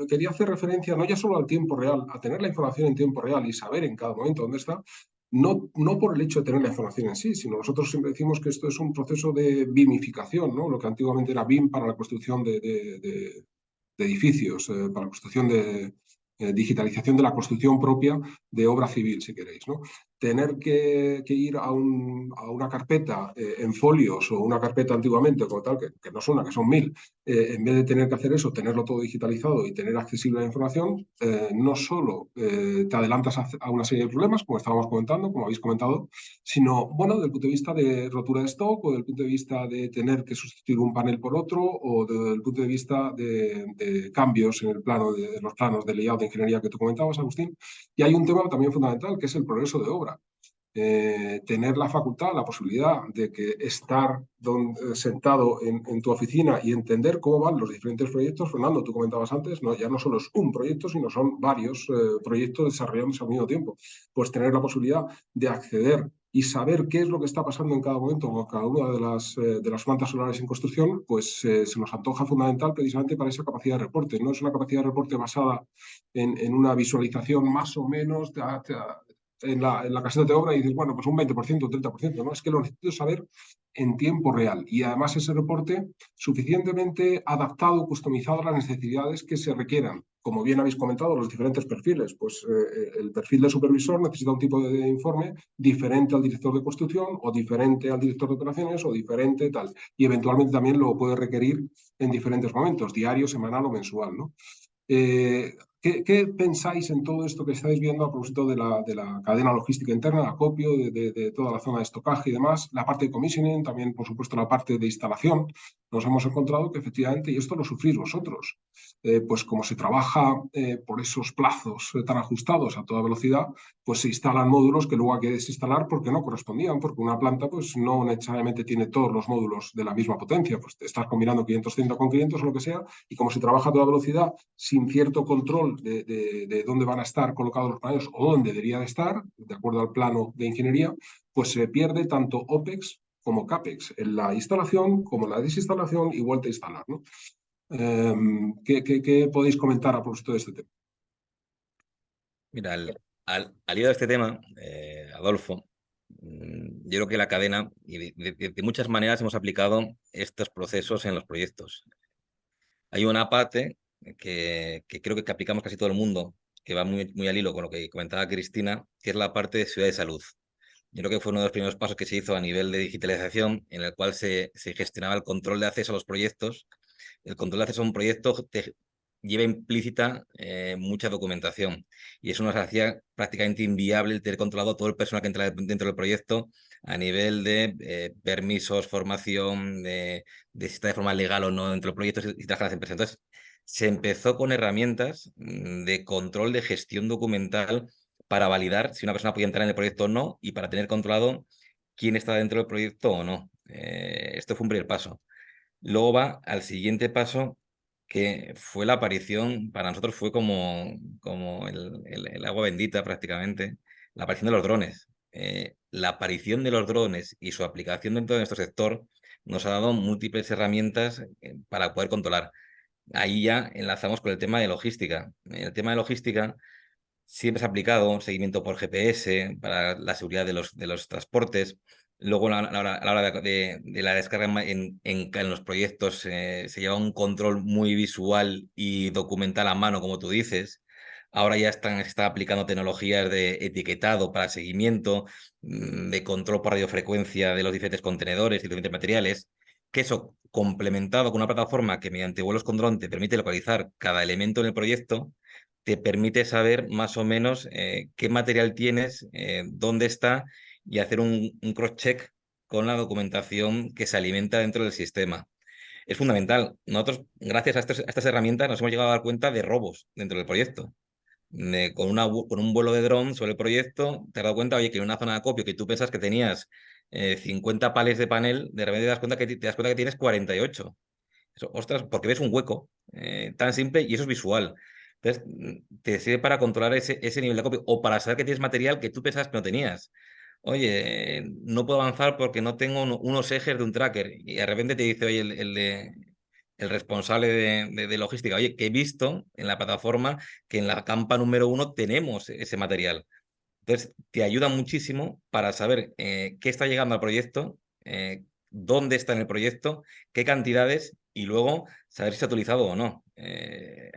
quería hacer referencia no ya solo al tiempo real, a tener la información en tiempo real y saber en cada momento dónde está, no por el hecho de tener la información en sí, sino nosotros siempre decimos que esto es un proceso de BIMificación, ¿no? Lo que antiguamente era BIM para la construcción de edificios, para la construcción de digitalización de la construcción propia de obra civil, si queréis, ¿no? Tener que ir a una carpeta en folios o una carpeta antiguamente, como tal, que no es una, que son 1000, en vez de tener que hacer eso, tenerlo todo digitalizado y tener accesible la información, no solo te adelantas a una serie de problemas, como estábamos comentando, como habéis comentado, sino, bueno, desde el punto de vista de rotura de stock o desde el punto de vista de tener que sustituir un panel por otro o desde el punto de vista de cambios en el plano de los planos de layout de ingeniería que tú comentabas, Agustín. Y hay un tema también fundamental, que es el progreso de obra. Tener la facultad, la posibilidad de que estar sentado en tu oficina y entender cómo van los diferentes proyectos. Fernando, tú comentabas antes, ya no solo es un proyecto, sino son varios proyectos desarrollados al mismo tiempo. Pues tener la posibilidad de acceder y saber qué es lo que está pasando en cada momento con cada una de las plantas solares en construcción, pues se nos antoja fundamental precisamente para esa capacidad de reporte. No es una capacidad de reporte basada en una visualización más o menos en la caseta de obra y dices, bueno, pues un 20%, un 30%, ¿no? Es que lo necesito saber en tiempo real y además ese reporte suficientemente adaptado, customizado a las necesidades que se requieran. Como bien habéis comentado, los diferentes perfiles, pues el perfil de supervisor necesita un tipo de informe diferente al director de construcción o diferente al director de operaciones o diferente tal. Y eventualmente también lo puede requerir en diferentes momentos, diario, semanal o mensual, ¿no? ¿Qué pensáis en todo esto que estáis viendo a propósito de la cadena logística interna, acopio de toda la zona de estocaje y demás? La parte de commissioning, también, por supuesto, la parte de instalación. Nos hemos encontrado que efectivamente, y esto lo sufrís vosotros, pues como se trabaja por esos plazos tan ajustados a toda velocidad, pues se instalan módulos que luego hay que desinstalar porque no correspondían, porque una planta pues no necesariamente tiene todos los módulos de la misma potencia, pues te estás combinando 530 con 500 o lo que sea, y como se trabaja a toda velocidad sin cierto control de dónde van a estar colocados los paneles o dónde debería de estar, de acuerdo al plano de ingeniería, pues se pierde tanto OPEX como CAPEX en la instalación como en la desinstalación y vuelta a instalar, ¿no? ¿Qué podéis comentar a propósito de este tema? Mira, al hilo de este tema, Adolfo, yo creo que la cadena, y de muchas maneras hemos aplicado estos procesos en los proyectos. Hay una parte que creo que aplicamos casi todo el mundo, que va muy al hilo con lo que comentaba Cristina, que es la parte de ciudad de salud. Yo creo que fue uno de los primeros pasos que se hizo a nivel de digitalización, en el cual se gestionaba el control de acceso a los proyectos. El control de acceso a un proyecto lleva implícita mucha documentación y eso nos hacía prácticamente inviable el tener controlado todo el personal que entra dentro del proyecto a nivel de permisos, formación, de si está de forma legal o no dentro del proyecto y trabaja las empresas. Entonces, se empezó con herramientas de control de gestión documental para validar si una persona podía entrar en el proyecto o no y para tener controlado quién está dentro del proyecto o no. Esto fue un primer paso. Luego va al siguiente paso, que fue la aparición, para nosotros fue como el agua bendita prácticamente, la aparición de los drones. La aparición de los drones y su aplicación dentro de nuestro sector nos ha dado múltiples herramientas para poder controlar. Ahí ya enlazamos con el tema de logística. El tema de logística siempre se ha aplicado seguimiento por GPS para la seguridad de los transportes. Luego, a la hora de la descarga en los proyectos, se lleva un control muy visual y documental a mano, como tú dices. Ahora ya se está aplicando tecnologías de etiquetado para seguimiento, de control por radiofrecuencia de los diferentes contenedores y diferentes materiales, que eso, complementado con una plataforma que mediante vuelos con dron te permite localizar cada elemento en el proyecto, te permite saber más o menos qué material tienes, dónde está y hacer un cross-check con la documentación que se alimenta dentro del sistema. Es fundamental. Nosotros, gracias a estas herramientas, nos hemos llegado a dar cuenta de robos dentro del proyecto. Con un vuelo de dron sobre el proyecto, te has dado cuenta, oye, que en una zona de acopio que tú pensas que tenías 50 palets de panel, de repente te das cuenta que tienes 48. Eso, ostras, porque ves un hueco tan simple y eso es visual. Entonces, te sirve para controlar ese nivel de acopio o para saber que tienes material que tú pensabas que no tenías. Oye, no puedo avanzar porque no tengo unos ejes de un tracker. Y de repente te dice, oye, el responsable de logística, oye, que he visto en la plataforma que en la campa número 1 tenemos ese material. Entonces, te ayuda muchísimo para saber qué está llegando al proyecto, dónde está en el proyecto, qué cantidades y luego saber si se ha utilizado o no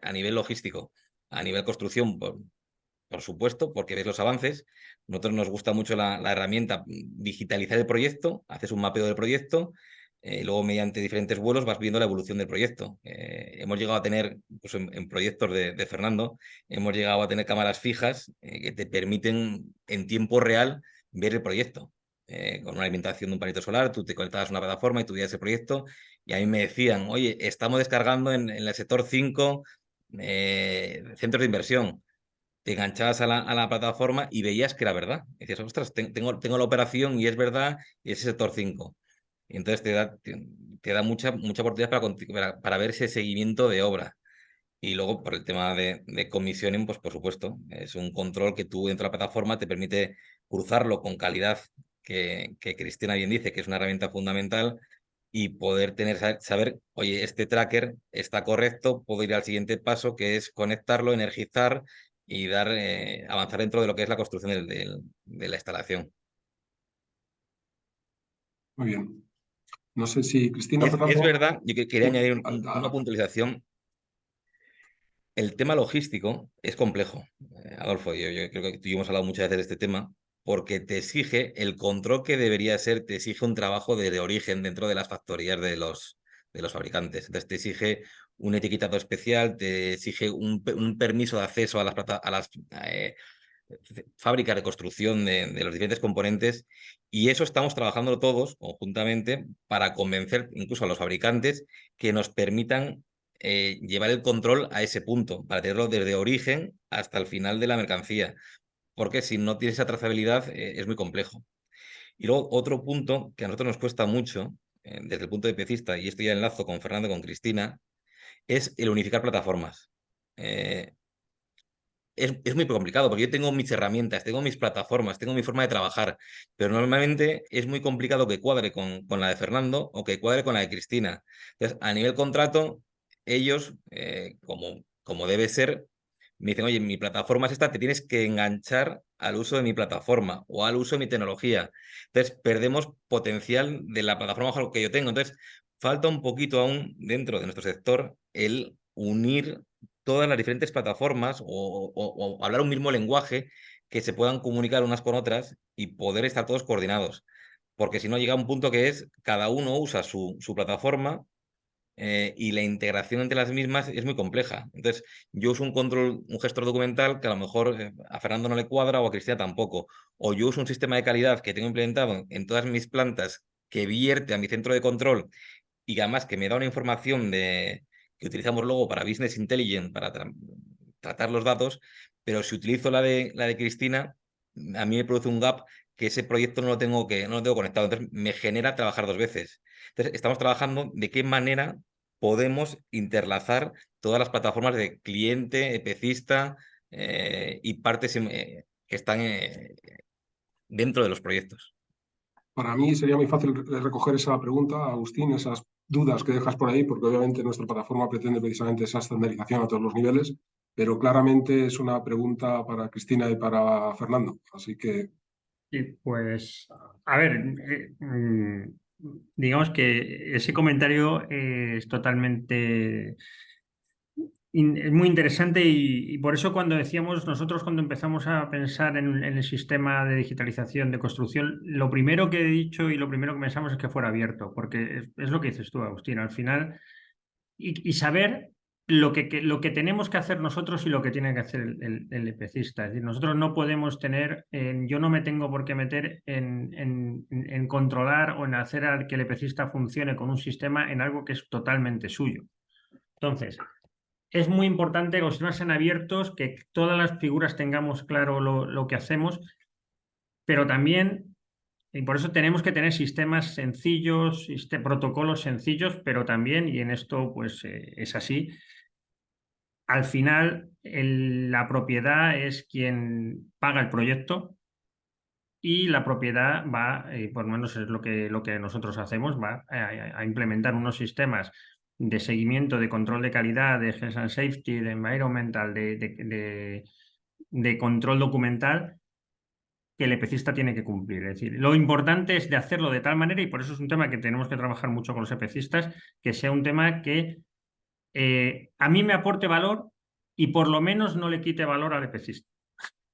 a nivel logístico. A nivel construcción, por supuesto, porque ves los avances. Nosotros nos gusta mucho la herramienta digitalizar el proyecto, haces un mapeo del proyecto, luego mediante diferentes vuelos vas viendo la evolución del proyecto. Hemos llegado a tener, pues en proyectos de Fernando, hemos llegado a tener cámaras fijas que te permiten en tiempo real ver el proyecto. Con una alimentación de un panito solar, tú te conectabas a una plataforma y tú veías ese proyecto y a mí me decían, oye, estamos descargando en el sector 5 centros de inversión. Te enganchabas a la plataforma y veías que era verdad. Y decías, ostras, tengo la operación y es verdad, y es el sector 5. Y entonces te da mucha oportunidad para ver ese seguimiento de obra. Y luego, por el tema de comisioning, pues por supuesto, es un control que tú dentro de la plataforma te permite cruzarlo con calidad, que Cristina bien dice que es una herramienta fundamental, y poder saber, oye, este tracker está correcto, puedo ir al siguiente paso, que es conectarlo, energizar y avanzar dentro de lo que es la construcción de la instalación. Muy bien. No sé si Cristina, Es Fernando. verdad, yo quería Sí, añadir una puntualización. El tema logístico es complejo, Adolfo. Yo creo que tú y yo hemos hablado muchas veces de este tema, porque te exige el control que debería ser, te exige un trabajo de origen dentro de las factorías de los fabricantes. Entonces te exige un etiquetado especial, te exige un permiso de acceso a las fábricas de construcción de los diferentes componentes, y eso estamos trabajando todos conjuntamente para convencer incluso a los fabricantes que nos permitan llevar el control a ese punto, para tenerlo desde origen hasta el final de la mercancía, porque si no tienes esa trazabilidad es muy complejo. Y luego otro punto que a nosotros nos cuesta mucho, desde el punto de pecista, y esto ya enlazo con Fernando y con Cristina, es el unificar plataformas. Es muy complicado porque yo tengo mis herramientas, tengo mis plataformas, tengo mi forma de trabajar, pero normalmente es muy complicado que cuadre con la de Fernando o que cuadre con la de Cristina. Entonces, a nivel contrato, ellos, como debe ser, me dicen, oye, mi plataforma es esta, te tienes que enganchar al uso de mi plataforma o al uso de mi tecnología. Entonces, perdemos potencial de la plataforma bajo lo que yo tengo. Entonces, falta un poquito aún dentro de nuestro sector el unir todas las diferentes plataformas o hablar un mismo lenguaje, que se puedan comunicar unas con otras y poder estar todos coordinados. Porque si no, llega un punto que es cada uno usa su plataforma y la integración entre las mismas es muy compleja. Entonces, yo uso un gestor documental que a lo mejor a Fernando no le cuadra o a Cristina tampoco. O yo uso un sistema de calidad que tengo implementado en todas mis plantas que vierte a mi centro de control y que además que me da una información que utilizamos luego para Business Intelligence, para tratar los datos, pero si utilizo la de Cristina, a mí me produce un gap que ese proyecto no lo tengo conectado. Entonces, me genera trabajar dos veces. Entonces, estamos trabajando de qué manera podemos interlazar todas las plataformas de cliente, epecista y partes que están dentro de los proyectos. Para mí sería muy fácil recoger esa pregunta, Agustín, esas dudas que dejas por ahí, porque obviamente nuestra plataforma pretende precisamente esa estandarización a todos los niveles, pero claramente es una pregunta para Cristina y para Fernando. Así que... Sí, pues, a ver, digamos que ese comentario es totalmente es muy interesante y por eso cuando decíamos, nosotros cuando empezamos a pensar en el sistema de digitalización de construcción, lo primero que he dicho y lo primero que pensamos es que fuera abierto, porque es lo que dices tú, Agustín, al final, y saber lo que tenemos que hacer nosotros y lo que tiene que hacer el EPCista. Es decir, nosotros no podemos tener, yo no me tengo por qué meter en controlar o en hacer que el EPCista funcione con un sistema en algo que es totalmente suyo. Entonces, es muy importante que los sistemas sean abiertos, que todas las figuras tengamos claro lo que hacemos, pero también, y por eso tenemos que tener sistemas sencillos, protocolos sencillos, pero también, y en esto pues es así, al final la propiedad es quien paga el proyecto y la propiedad va, por lo menos es lo que nosotros hacemos, va a implementar unos sistemas de seguimiento, de control de calidad, de health and safety, de environmental, de control documental que el EPCista tiene que cumplir. Es decir, lo importante es de hacerlo de tal manera, y por eso es un tema que tenemos que trabajar mucho con los EPCistas, que sea un tema que a mí me aporte valor y por lo menos no le quite valor al EPCista.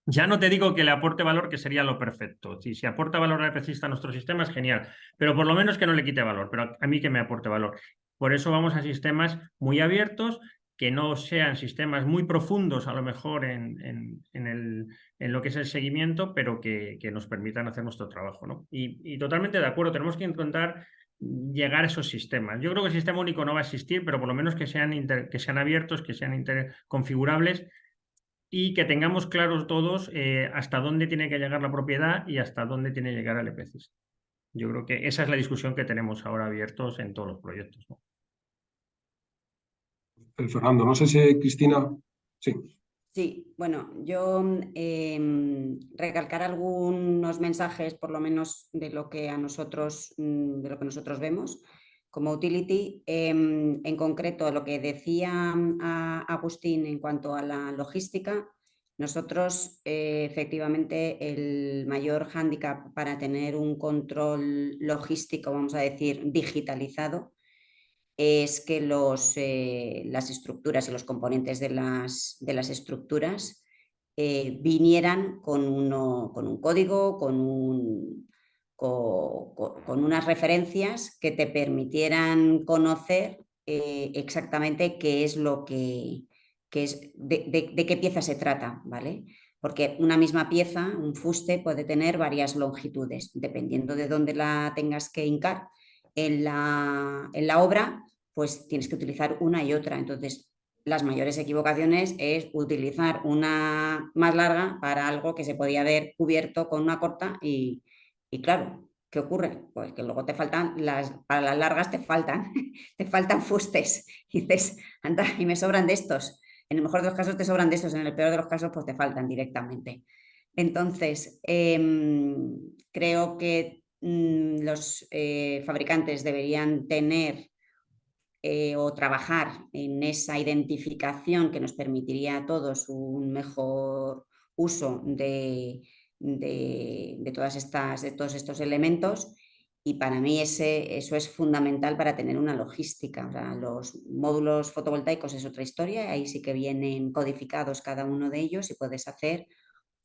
Ya no te digo que le aporte valor, que sería lo perfecto. Si aporta valor al EPCista a nuestro sistema es genial, pero por lo menos que no le quite valor, pero a mí que me aporte valor. Por eso vamos a sistemas muy abiertos, que no sean sistemas muy profundos a lo mejor en lo que es el seguimiento, pero que nos permitan hacer nuestro trabajo, ¿no? Y totalmente de acuerdo, tenemos que intentar llegar a esos sistemas. Yo creo que el sistema único no va a existir, pero por lo menos que sean abiertos, que sean configurables y que tengamos claros todos hasta dónde tiene que llegar la propiedad y hasta dónde tiene que llegar el EPCista. Yo creo que esa es la discusión que tenemos ahora abiertos en todos los proyectos, ¿no? Fernando, no sé si Cristina... Sí. Sí, bueno, yo recalcar algunos mensajes, por lo menos de lo que nosotros vemos como utility. En concreto, lo que decía Agustín en cuanto a la logística, nosotros efectivamente el mayor hándicap para tener un control logístico, vamos a decir, digitalizado, es que las estructuras y los componentes de las estructuras vinieran con un código, con unas referencias que te permitieran conocer exactamente qué es de qué pieza se trata, ¿vale? Porque una misma pieza, un fuste, puede tener varias longitudes, dependiendo de dónde la tengas que hincar en la obra, pues tienes que utilizar una y otra. Entonces, las mayores equivocaciones es utilizar una más larga para algo que se podía haber cubierto con una corta y claro, ¿qué ocurre? Pues que luego te faltan, para las largas te faltan fustes y dices, anda, y me sobran de estos. En el mejor de los casos te sobran de estos, en el peor de los casos pues te faltan directamente. Entonces, creo que los fabricantes deberían tener o trabajar en esa identificación que nos permitiría a todos un mejor uso de todos estos elementos, y para mí eso es fundamental para tener una logística. O sea, los módulos fotovoltaicos es otra historia, ahí sí que vienen codificados cada uno de ellos y puedes hacer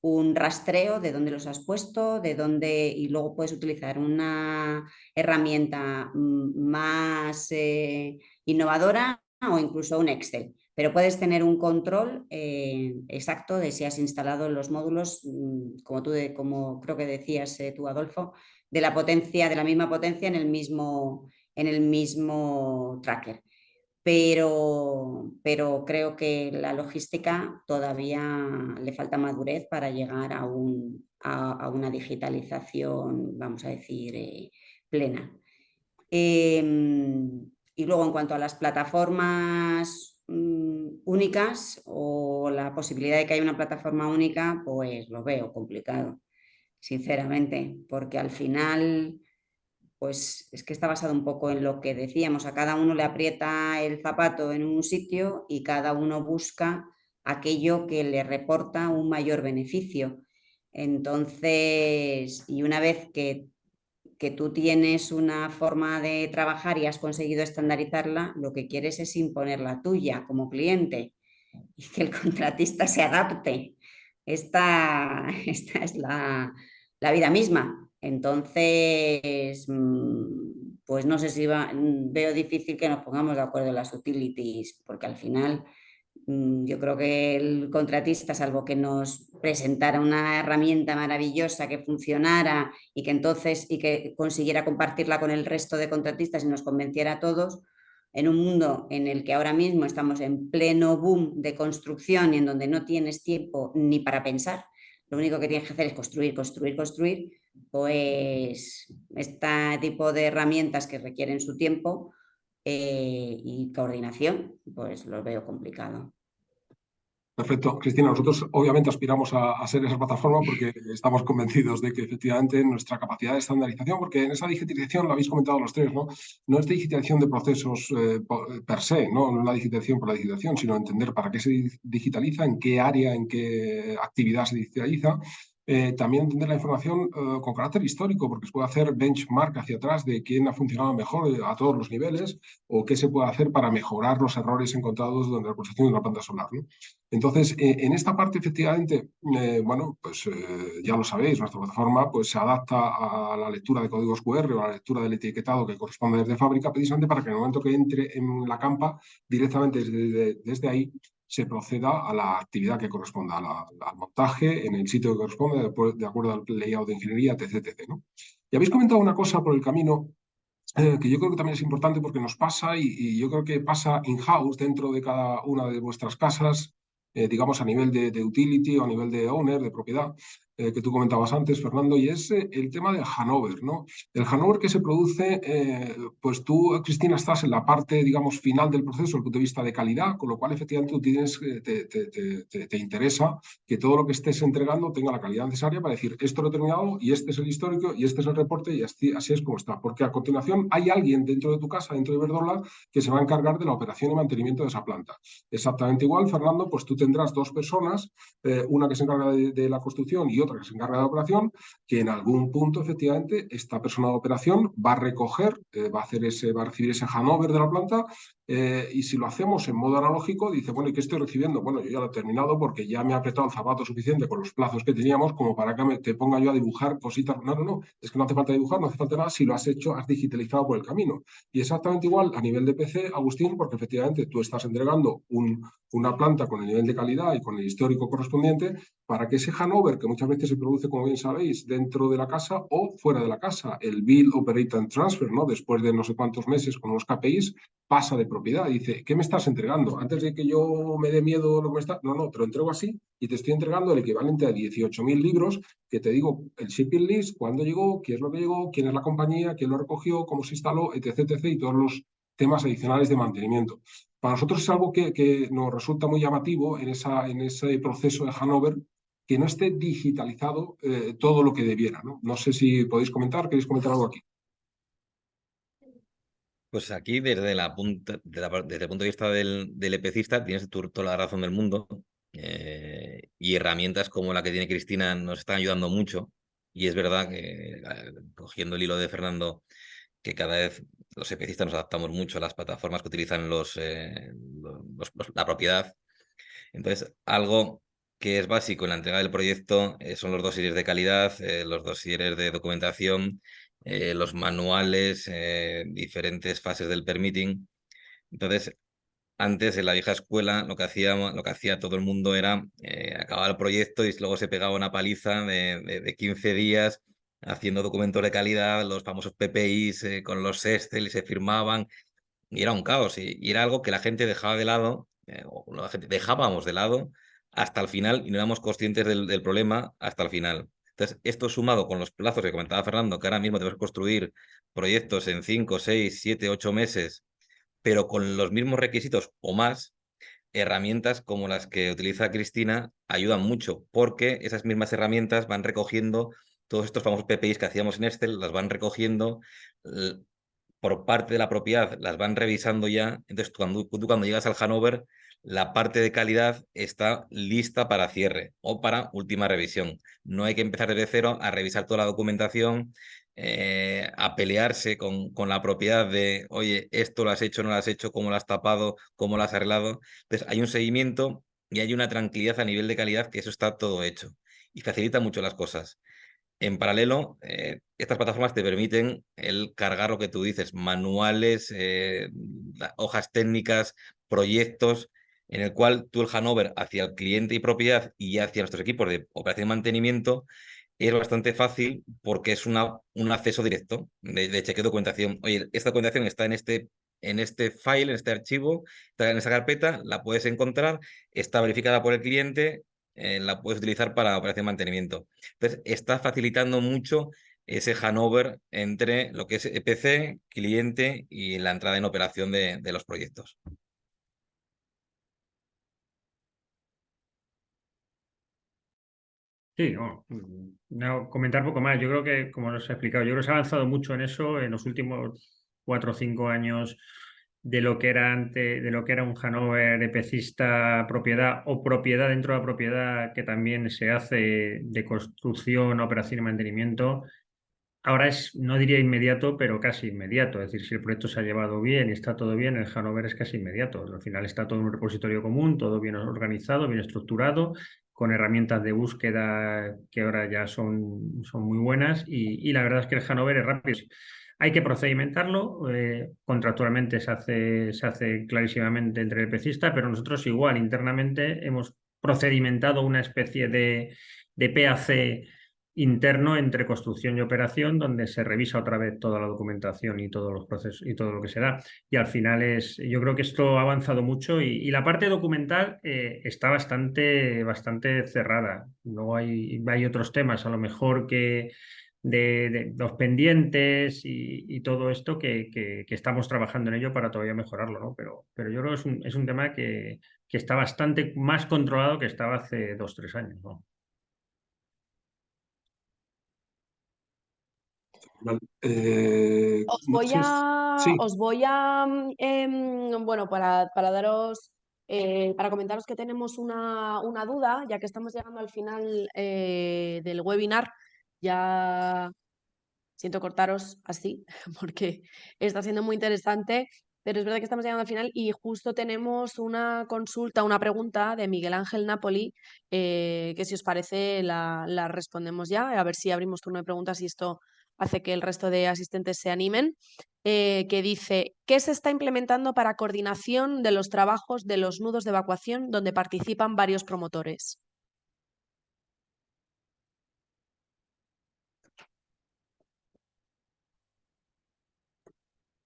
un rastreo de dónde los has puesto, de dónde, y luego puedes utilizar una herramienta más innovadora o incluso un Excel. Pero puedes tener un control exacto de si has instalado los módulos, como creo que decías tú, Adolfo, de la potencia, de la misma potencia en el mismo tracker. Pero creo que la logística todavía le falta madurez para llegar a una digitalización, vamos a decir, plena. Y luego, en cuanto a las plataformas únicas o la posibilidad de que haya una plataforma única, pues lo veo complicado, sinceramente, porque al final, pues es que está basado un poco en lo que decíamos, a cada uno le aprieta el zapato en un sitio y cada uno busca aquello que le reporta un mayor beneficio. Entonces, y una vez que tú tienes una forma de trabajar y has conseguido estandarizarla, lo que quieres es imponer la tuya como cliente y que el contratista se adapte. Esta es la vida misma. Entonces, pues no sé si veo difícil que nos pongamos de acuerdo en las utilities, porque al final yo creo que el contratista, salvo que nos presentara una herramienta maravillosa que funcionara y que consiguiera compartirla con el resto de contratistas y nos convenciera a todos, en un mundo en el que ahora mismo estamos en pleno boom de construcción y en donde no tienes tiempo ni para pensar, lo único que tienes que hacer es construir, construir, construir, pues este tipo de herramientas que requieren su tiempo y coordinación, pues lo veo complicado. Perfecto. Cristina, nosotros obviamente aspiramos a ser esa plataforma porque estamos convencidos de que efectivamente nuestra capacidad de estandarización, porque en esa digitalización, lo habéis comentado los tres, ¿no? No es digitalización de procesos per se, ¿no? No es la digitalización por la digitalización, sino entender para qué se digitaliza, en qué área, en qué actividad se digitaliza. También entender la información con carácter histórico, porque se puede hacer benchmark hacia atrás de quién ha funcionado mejor a todos los niveles o qué se puede hacer para mejorar los errores encontrados durante la construcción de una planta solar, ¿no? Entonces, en esta parte, efectivamente, bueno, pues ya lo sabéis, nuestra plataforma pues, se adapta a la lectura de códigos QR o a la lectura del etiquetado que corresponde desde fábrica, precisamente para que en el momento que entre en la campa, directamente desde ahí, se proceda a la actividad que corresponda, al montaje en el sitio que corresponde, de acuerdo al layout de ingeniería, etc. ¿no? Y habéis comentado una cosa por el camino que yo creo que también es importante porque nos pasa y yo creo que pasa in-house dentro de cada una de vuestras casas, digamos a nivel de utility o a nivel de owner, de propiedad, que tú comentabas antes, Fernando, y es el tema del handover, ¿no? El handover que se produce, pues tú, Cristina, estás en la parte, digamos, final del proceso, desde el punto de vista de calidad, con lo cual efectivamente tú tienes, te interesa que todo lo que estés entregando tenga la calidad necesaria para decir, esto lo he terminado y este es el histórico y este es el reporte y así es como está. Porque a continuación hay alguien dentro de tu casa, dentro de Iberdrola, que se va a encargar de la operación y mantenimiento de esa planta. Exactamente igual, Fernando, pues tú tendrás dos personas, una que se encarga de la construcción y otra que se encarga de la operación, que en algún punto, efectivamente, esta persona de operación va a recoger, va a recibir ese handover de la planta, y si lo hacemos en modo analógico, dice, bueno, ¿y qué estoy recibiendo? Bueno, yo ya lo he terminado porque ya me ha apretado el zapato suficiente con los plazos que teníamos como para que te ponga yo a dibujar cositas. No, es que no hace falta dibujar, no hace falta nada si lo has hecho, has digitalizado por el camino. Y exactamente igual a nivel de PC, Agustín, porque efectivamente tú estás entregando una planta con el nivel de calidad y con el histórico correspondiente para que ese handover, que muchas veces se produce, como bien sabéis, dentro de la casa o fuera de la casa, el Build, Operate and Transfer, ¿no? Después de no sé cuántos meses con los KPIs, pasa de propiedad. Dice, ¿qué me estás entregando? Antes de que yo me dé miedo lo que me está... No, te lo entrego así y te estoy entregando el equivalente a 18.000 libros que te digo el shipping list, cuándo llegó, qué es lo que llegó, quién es la compañía, quién lo recogió, cómo se instaló, etc. Y todos los temas adicionales de mantenimiento. Para nosotros es algo que nos resulta muy llamativo en ese proceso de handover, que no esté digitalizado todo lo que debiera, ¿no? No sé si podéis comentar, ¿queréis comentar algo aquí? Pues aquí, desde el punto de vista del EPCista, tienes toda la razón del mundo. Y herramientas como la que tiene Cristina nos están ayudando mucho. Y es verdad que, cogiendo el hilo de Fernando, que cada vez los EPCistas nos adaptamos mucho a las plataformas que utilizan la propiedad. Entonces, algo que es básico en la entrega del proyecto son los dossieres de calidad, los dossieres de documentación, los manuales, diferentes fases del permitting. Entonces, antes, en la vieja escuela, lo que hacía todo el mundo era acabar el proyecto y luego se pegaba una paliza de 15 días haciendo documentos de calidad, los famosos PPIs con los Excel y se firmaban, y era un caos, y era algo que la gente dejaba de lado, o la gente dejábamos de lado hasta el final y no éramos conscientes del problema hasta el final. Entonces, esto sumado con los plazos que comentaba Fernando, que ahora mismo debes construir proyectos en 5, 6, 7, 8 meses, pero con los mismos requisitos o más, herramientas como las que utiliza Cristina ayudan mucho, porque esas mismas herramientas van recogiendo todos estos famosos PPIs que hacíamos en Excel, las van recogiendo por parte de la propiedad, las van revisando ya. Entonces, tú cuando llegas al Hannover, la parte de calidad está lista para cierre o para última revisión. No hay que empezar desde cero a revisar toda la documentación, a pelearse con la propiedad de, oye, esto lo has hecho, no lo has hecho, cómo lo has tapado, cómo lo has arreglado. Entonces, hay un seguimiento y hay una tranquilidad a nivel de calidad que eso está todo hecho y facilita mucho las cosas. En paralelo, estas plataformas te permiten el cargar lo que tú dices, manuales, hojas técnicas, proyectos, en el cual tú el handover hacia el cliente y propiedad y hacia nuestros equipos de operación y mantenimiento es bastante fácil porque es un acceso directo de chequeo de documentación. Oye, esta documentación está en este file, en este archivo, está en esa carpeta, la puedes encontrar, está verificada por el cliente, la puedes utilizar para operación y mantenimiento. Entonces, está facilitando mucho ese handover entre lo que es EPC, cliente y la entrada en operación de los proyectos. Sí, no, comentar poco más. Yo creo que, como os he explicado, yo creo que se ha avanzado mucho en eso en los últimos 4 o 5 años de lo que era antes, de lo que era un Hannover epecista propiedad o propiedad dentro de la propiedad que también se hace de construcción, operación y mantenimiento. Ahora es, no diría inmediato, pero casi inmediato. Es decir, si el proyecto se ha llevado bien y está todo bien, el Hannover es casi inmediato. Al final está todo en un repositorio común, todo bien organizado, bien estructurado, con herramientas de búsqueda que ahora ya son muy buenas y la verdad es que el Hannover es rápido. Hay que procedimentarlo, contractualmente se hace clarísimamente entre el pecista, pero nosotros igual internamente hemos procedimentado una especie de PAC interno entre construcción y operación, donde se revisa otra vez toda la documentación y todos los procesos y todo lo que se da. Y al final yo creo que esto ha avanzado mucho y la parte documental está bastante cerrada. Luego hay otros temas, a lo mejor que de los pendientes y todo esto que estamos trabajando en ello para todavía mejorarlo, ¿no? Pero yo creo que es un tema que está bastante más controlado que estaba hace 2 o 3 años, ¿no? Os voy a bueno, para daros, para comentaros que tenemos una duda, ya que estamos llegando al final del webinar. Ya siento cortaros así, porque está siendo muy interesante, pero es verdad que estamos llegando al final y justo tenemos una consulta, una pregunta de Miguel Ángel Napoli, que si os parece la respondemos ya, a ver si abrimos turno de preguntas y esto hace que el resto de asistentes se animen, que dice: ¿qué se está implementando para coordinación de los trabajos de los nudos de evacuación donde participan varios promotores?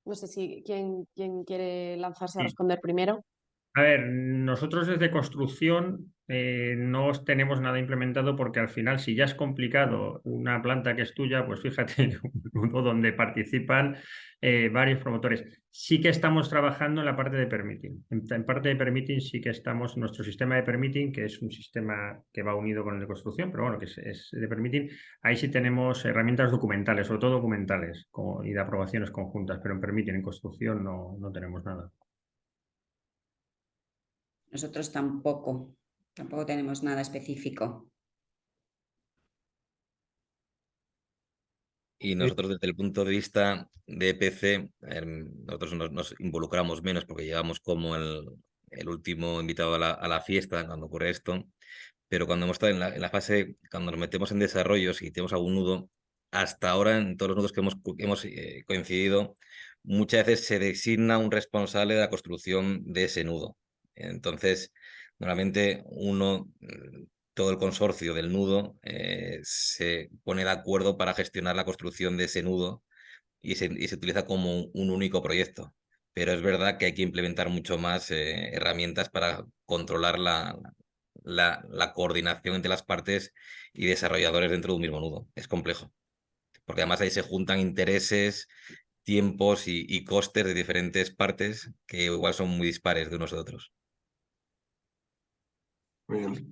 No sé si quién quiere lanzarse a responder primero. A ver, nosotros desde construcción no tenemos nada implementado porque al final, si ya es complicado una planta que es tuya, pues fíjate, uno donde participan varios promotores. Sí que estamos trabajando en la parte de permitting. En parte de permitting sí que estamos, nuestro sistema de permitting, que es un sistema que va unido con el de construcción, pero bueno, que es de permitting, ahí sí tenemos herramientas documentales, sobre todo documentales y de aprobaciones conjuntas, pero en permitting, en construcción no tenemos nada. Nosotros tampoco tenemos nada específico. Y nosotros desde el punto de vista de EPC, nosotros nos involucramos menos porque llevamos como el último invitado a la fiesta cuando ocurre esto, pero cuando hemos estado en la fase, cuando nos metemos en desarrollos y tenemos algún nudo, hasta ahora en todos los nudos que hemos coincidido, muchas veces se designa un responsable de la construcción de ese nudo. Entonces, normalmente todo el consorcio del nudo se pone de acuerdo para gestionar la construcción de ese nudo y se utiliza como un único proyecto. Pero es verdad que hay que implementar mucho más herramientas para controlar la coordinación entre las partes y desarrolladores dentro de un mismo nudo. Es complejo, porque además ahí se juntan intereses, tiempos y costes de diferentes partes que igual son muy dispares de unos de otros. Muy bien.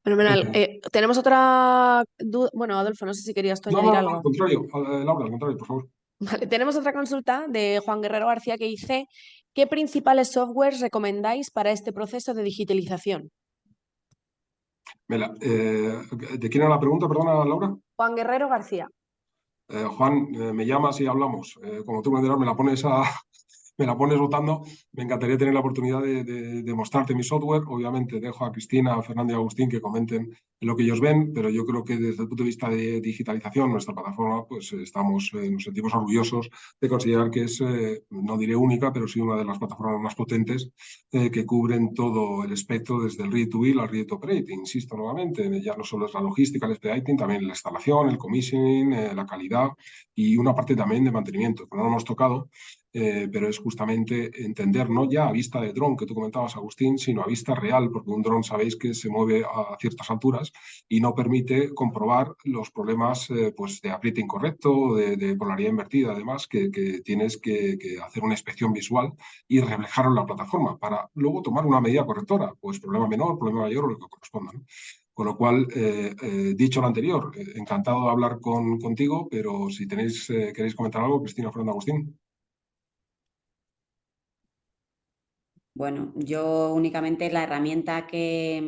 Fenomenal. Tenemos otra duda. Bueno, Adolfo, no sé si querías tú añadir Al algo. contrario, Laura, al contrario, por favor. Vale, tenemos otra consulta de Juan Guerrero García que dice: ¿qué principales softwares recomendáis para este proceso de digitalización? ¿De quién era la pregunta, perdona, Laura? Juan Guerrero García. Juan, me llamas y hablamos. Como tú me dirás, me la pones votando. Me encantaría tener la oportunidad de mostrarte mi software. Obviamente dejo a Cristina, a Fernando y a Agustín que comenten lo que ellos ven, pero yo creo que desde el punto de vista de digitalización, nuestra plataforma, pues nos sentimos orgullosos de considerar que es, no diré única, pero sí una de las plataformas más potentes que cubren todo el espectro desde el Ready-to-Build al Ready-to-Operate. Insisto nuevamente, ya no solo es la logística, el expediting, también la instalación, el commissioning, la calidad y una parte también de mantenimiento, que no hemos tocado, pero es justamente entender, no ya a vista de dron que tú comentabas, Agustín, sino a vista real, porque un dron sabéis que se mueve a ciertas alturas y no permite comprobar los problemas pues de apriete incorrecto, de polaridad invertida, además, que tienes que hacer una inspección visual y reflejarlo en la plataforma para luego tomar una medida correctora, pues problema menor, problema mayor o lo que corresponda, ¿no? Con lo cual, dicho lo anterior, encantado de hablar contigo, pero si queréis comentar algo, Cristina, Fernando, Agustín. Bueno, yo únicamente la herramienta que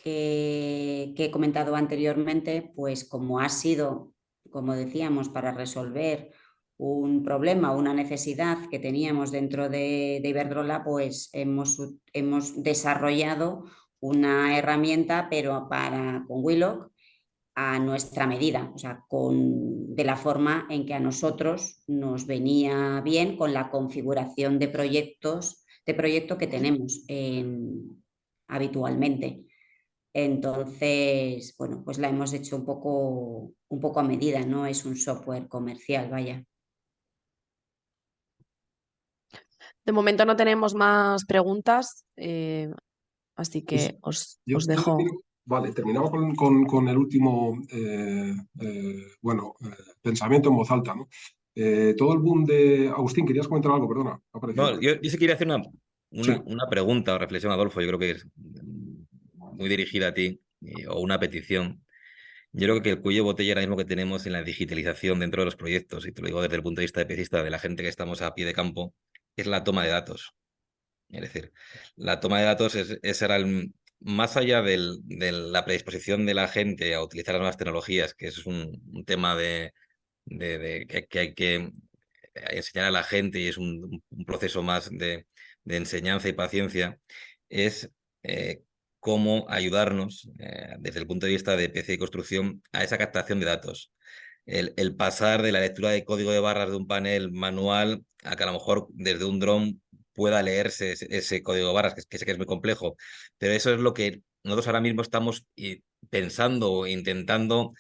he comentado anteriormente, pues como ha sido, como decíamos, para resolver un problema, una necesidad que teníamos dentro de Iberdrola, pues hemos desarrollado una herramienta, pero con Willock a nuestra medida, o sea, de la forma en que a nosotros nos venía bien con la configuración de proyecto que tenemos habitualmente. Entonces, bueno, pues la hemos hecho un poco a medida, no es un software comercial, vaya. De momento no tenemos más preguntas, así que Pues os dejo. Vale, terminaba con el último pensamiento en voz alta, ¿no? Todo el boom de... Agustín, ¿querías comentar algo? Perdona. No, yo sí quería hacer una pregunta o reflexión, Adolfo, yo creo que es muy dirigida a ti, o una petición. Yo creo que el cuello de botella ahora mismo que tenemos en la digitalización dentro de los proyectos, y te lo digo desde el punto de vista de pesista, de la gente que estamos a pie de campo, es la toma de datos. Es decir, la toma de datos será más allá de la predisposición de la gente a utilizar las nuevas tecnologías, que es un tema que hay que enseñar a la gente y es un proceso más de enseñanza y paciencia, es cómo ayudarnos desde el punto de vista de PC y construcción a esa captación de datos. El pasar de la lectura de código de barras de un panel manual a que a lo mejor desde un dron pueda leerse ese código de barras, que sé que es muy complejo, pero eso es lo que nosotros ahora mismo estamos pensando o intentando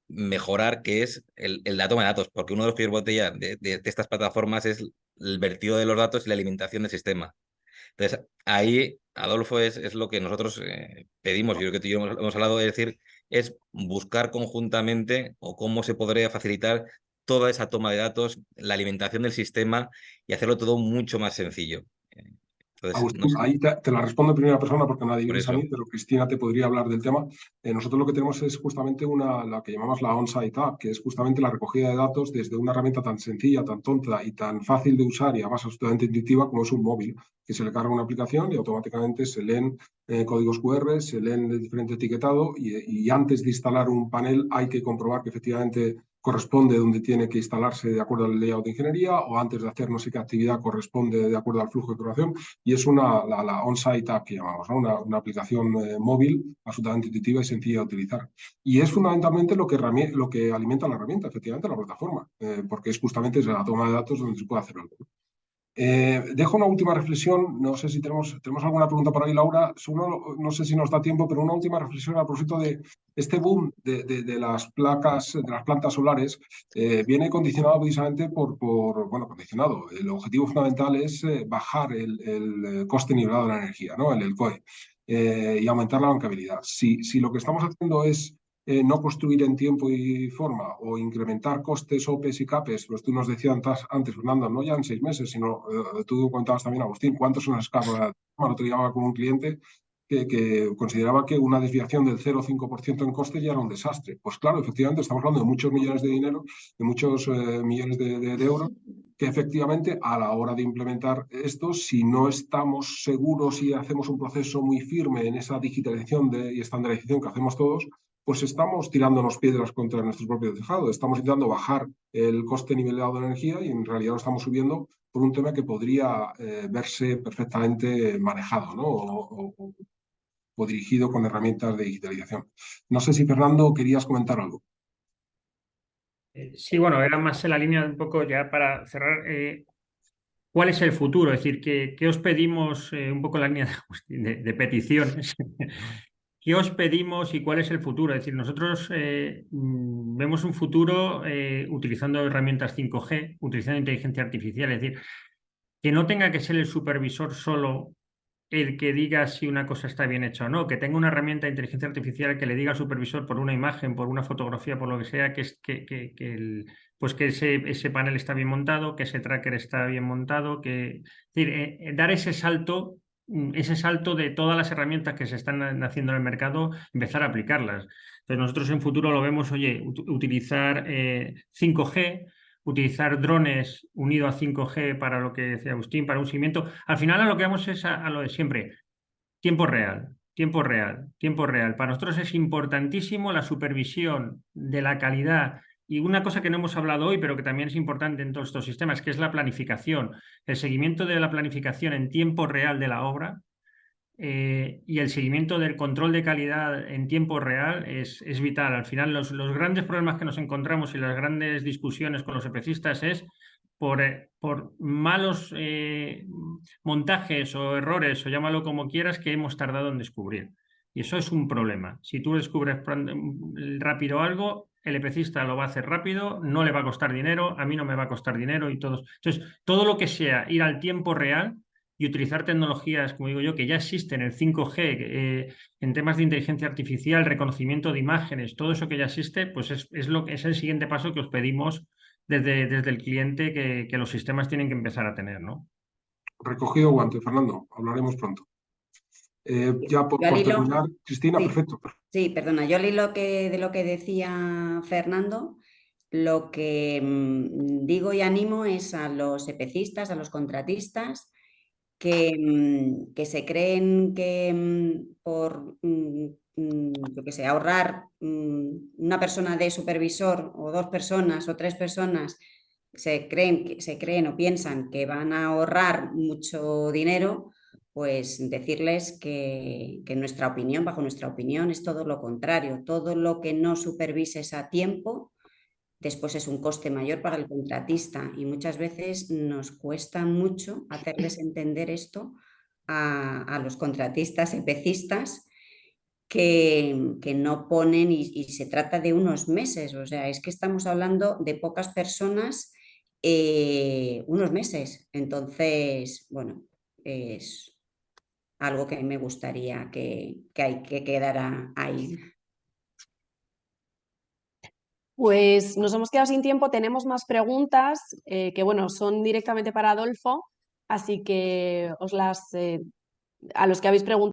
mejorar, que es la toma de datos, porque uno de los cuellos de botella de estas plataformas es el vertido de los datos y la alimentación del sistema. Entonces, ahí, Adolfo, es lo que nosotros pedimos, yo creo que tú y yo hemos hablado, es decir, es buscar conjuntamente o cómo se podría facilitar toda esa toma de datos, la alimentación del sistema y hacerlo todo mucho más sencillo. Entonces, no Agustín, sé, ahí te la respondo en primera persona porque nadie por vienes a eso. mí, pero Cristina te podría hablar del tema. Nosotros lo que tenemos es justamente la que llamamos la On-Site App, que es justamente la recogida de datos desde una herramienta tan sencilla, tan tonta y tan fácil de usar y además absolutamente intuitiva como es un móvil, que se le carga una aplicación y automáticamente se leen códigos QR, se leen de diferente etiquetado y antes de instalar un panel hay que comprobar que efectivamente corresponde donde tiene que instalarse de acuerdo al layout de ingeniería, o antes de hacer no sé qué actividad corresponde de acuerdo al flujo de información, y es la on-site app que llamamos, ¿no? Una aplicación móvil absolutamente intuitiva y sencilla de utilizar. Y es fundamentalmente lo que alimenta la herramienta, efectivamente, la plataforma, porque es justamente la toma de datos donde se puede hacer algo. Dejo una última reflexión, no sé si tenemos alguna pregunta por ahí, Laura, no sé si nos da tiempo, pero una última reflexión a propósito de este boom de las placas, de las plantas solares, viene condicionado precisamente bueno, condicionado. El objetivo fundamental es bajar el coste nivelado de la energía, ¿no? El COE, y aumentar la bancabilidad. Si lo que estamos haciendo es no construir en tiempo y forma o incrementar costes OPEs y CAPES, pues tú nos decías antes, Fernando, no ya en 6 meses, sino tú contabas también, Agustín, cuántos son las escalas. Bueno, te llamaba con un cliente que consideraba que una desviación del 0,5% en coste ya era un desastre. Pues claro, efectivamente, estamos hablando de muchos millones de dinero, de muchos millones de euros, que efectivamente a la hora de implementar esto, si no estamos seguros y hacemos un proceso muy firme en esa digitalización y estandarización que hacemos todos, pues estamos tirándonos piedras contra nuestro propio tejado. Estamos intentando bajar el coste nivelado de energía y en realidad lo estamos subiendo por un tema que podría verse perfectamente manejado, ¿no? O dirigido con herramientas de digitalización. No sé si, Fernando, querías comentar algo. Sí, bueno, era más en la línea un poco ya para cerrar. ¿Cuál es el futuro? Es decir, ¿qué os pedimos, un poco en la línea de peticiones? ¿Qué os pedimos y cuál es el futuro? Es decir, nosotros vemos un futuro utilizando herramientas 5G, utilizando inteligencia artificial, es decir, que no tenga que ser el supervisor solo el que diga si una cosa está bien hecha o no, que tenga una herramienta de inteligencia artificial que le diga al supervisor por una imagen, por una fotografía, por lo que sea, que ese panel está bien montado, que ese tracker está bien montado, es decir, dar ese salto de todas las herramientas que se están haciendo en el mercado, empezar a aplicarlas. Entonces nosotros en futuro lo vemos, oye, utilizar 5G, utilizar drones unidos a 5G para lo que decía Agustín, para un seguimiento. Al final a lo que vamos es a lo de siempre, tiempo real, tiempo real, tiempo real. Para nosotros es importantísimo la supervisión de la calidad. Y una cosa que no hemos hablado hoy, pero que también es importante en todos estos sistemas, que es la planificación, el seguimiento de la planificación en tiempo real de la obra. Y el seguimiento del control de calidad en tiempo real es vital. Al final, los grandes problemas que nos encontramos y las grandes discusiones con los EPCistas es por malos montajes o errores, o llámalo como quieras, que hemos tardado en descubrir. Y eso es un problema. Si tú descubres rápido algo, el EPCista lo va a hacer rápido, no le va a costar dinero, a mí no me va a costar dinero y todo. Entonces, todo lo que sea ir al tiempo real y utilizar tecnologías, como digo yo, que ya existen, el 5G, en temas de inteligencia artificial, reconocimiento de imágenes, todo eso que ya existe, pues es el siguiente paso que os pedimos desde el cliente que los sistemas tienen que empezar a tener, ¿no? Recogido guante, Fernando. Hablaremos pronto. Ya por terminar, Cristina, sí, perfecto. Sí, perdona, yo leí de lo que decía Fernando. Lo que digo y animo es a los EPCistas, a los contratistas, que se creen que por yo que sé, ahorrar una persona de supervisor o 2 personas o 3 personas, se creen o piensan que van a ahorrar mucho dinero, pues decirles que nuestra opinión, bajo nuestra opinión, es todo lo contrario. Todo lo que no supervises a tiempo después es un coste mayor para el contratista, y muchas veces nos cuesta mucho hacerles entender esto a los contratistas, EPCistas, que no ponen, y se trata de unos meses. O sea, es que estamos hablando de pocas personas, unos meses. Entonces, bueno, es algo que me gustaría que quedara ahí. Pues nos hemos quedado sin tiempo, tenemos más preguntas que, bueno, son directamente para Adolfo, así que a los que habéis preguntado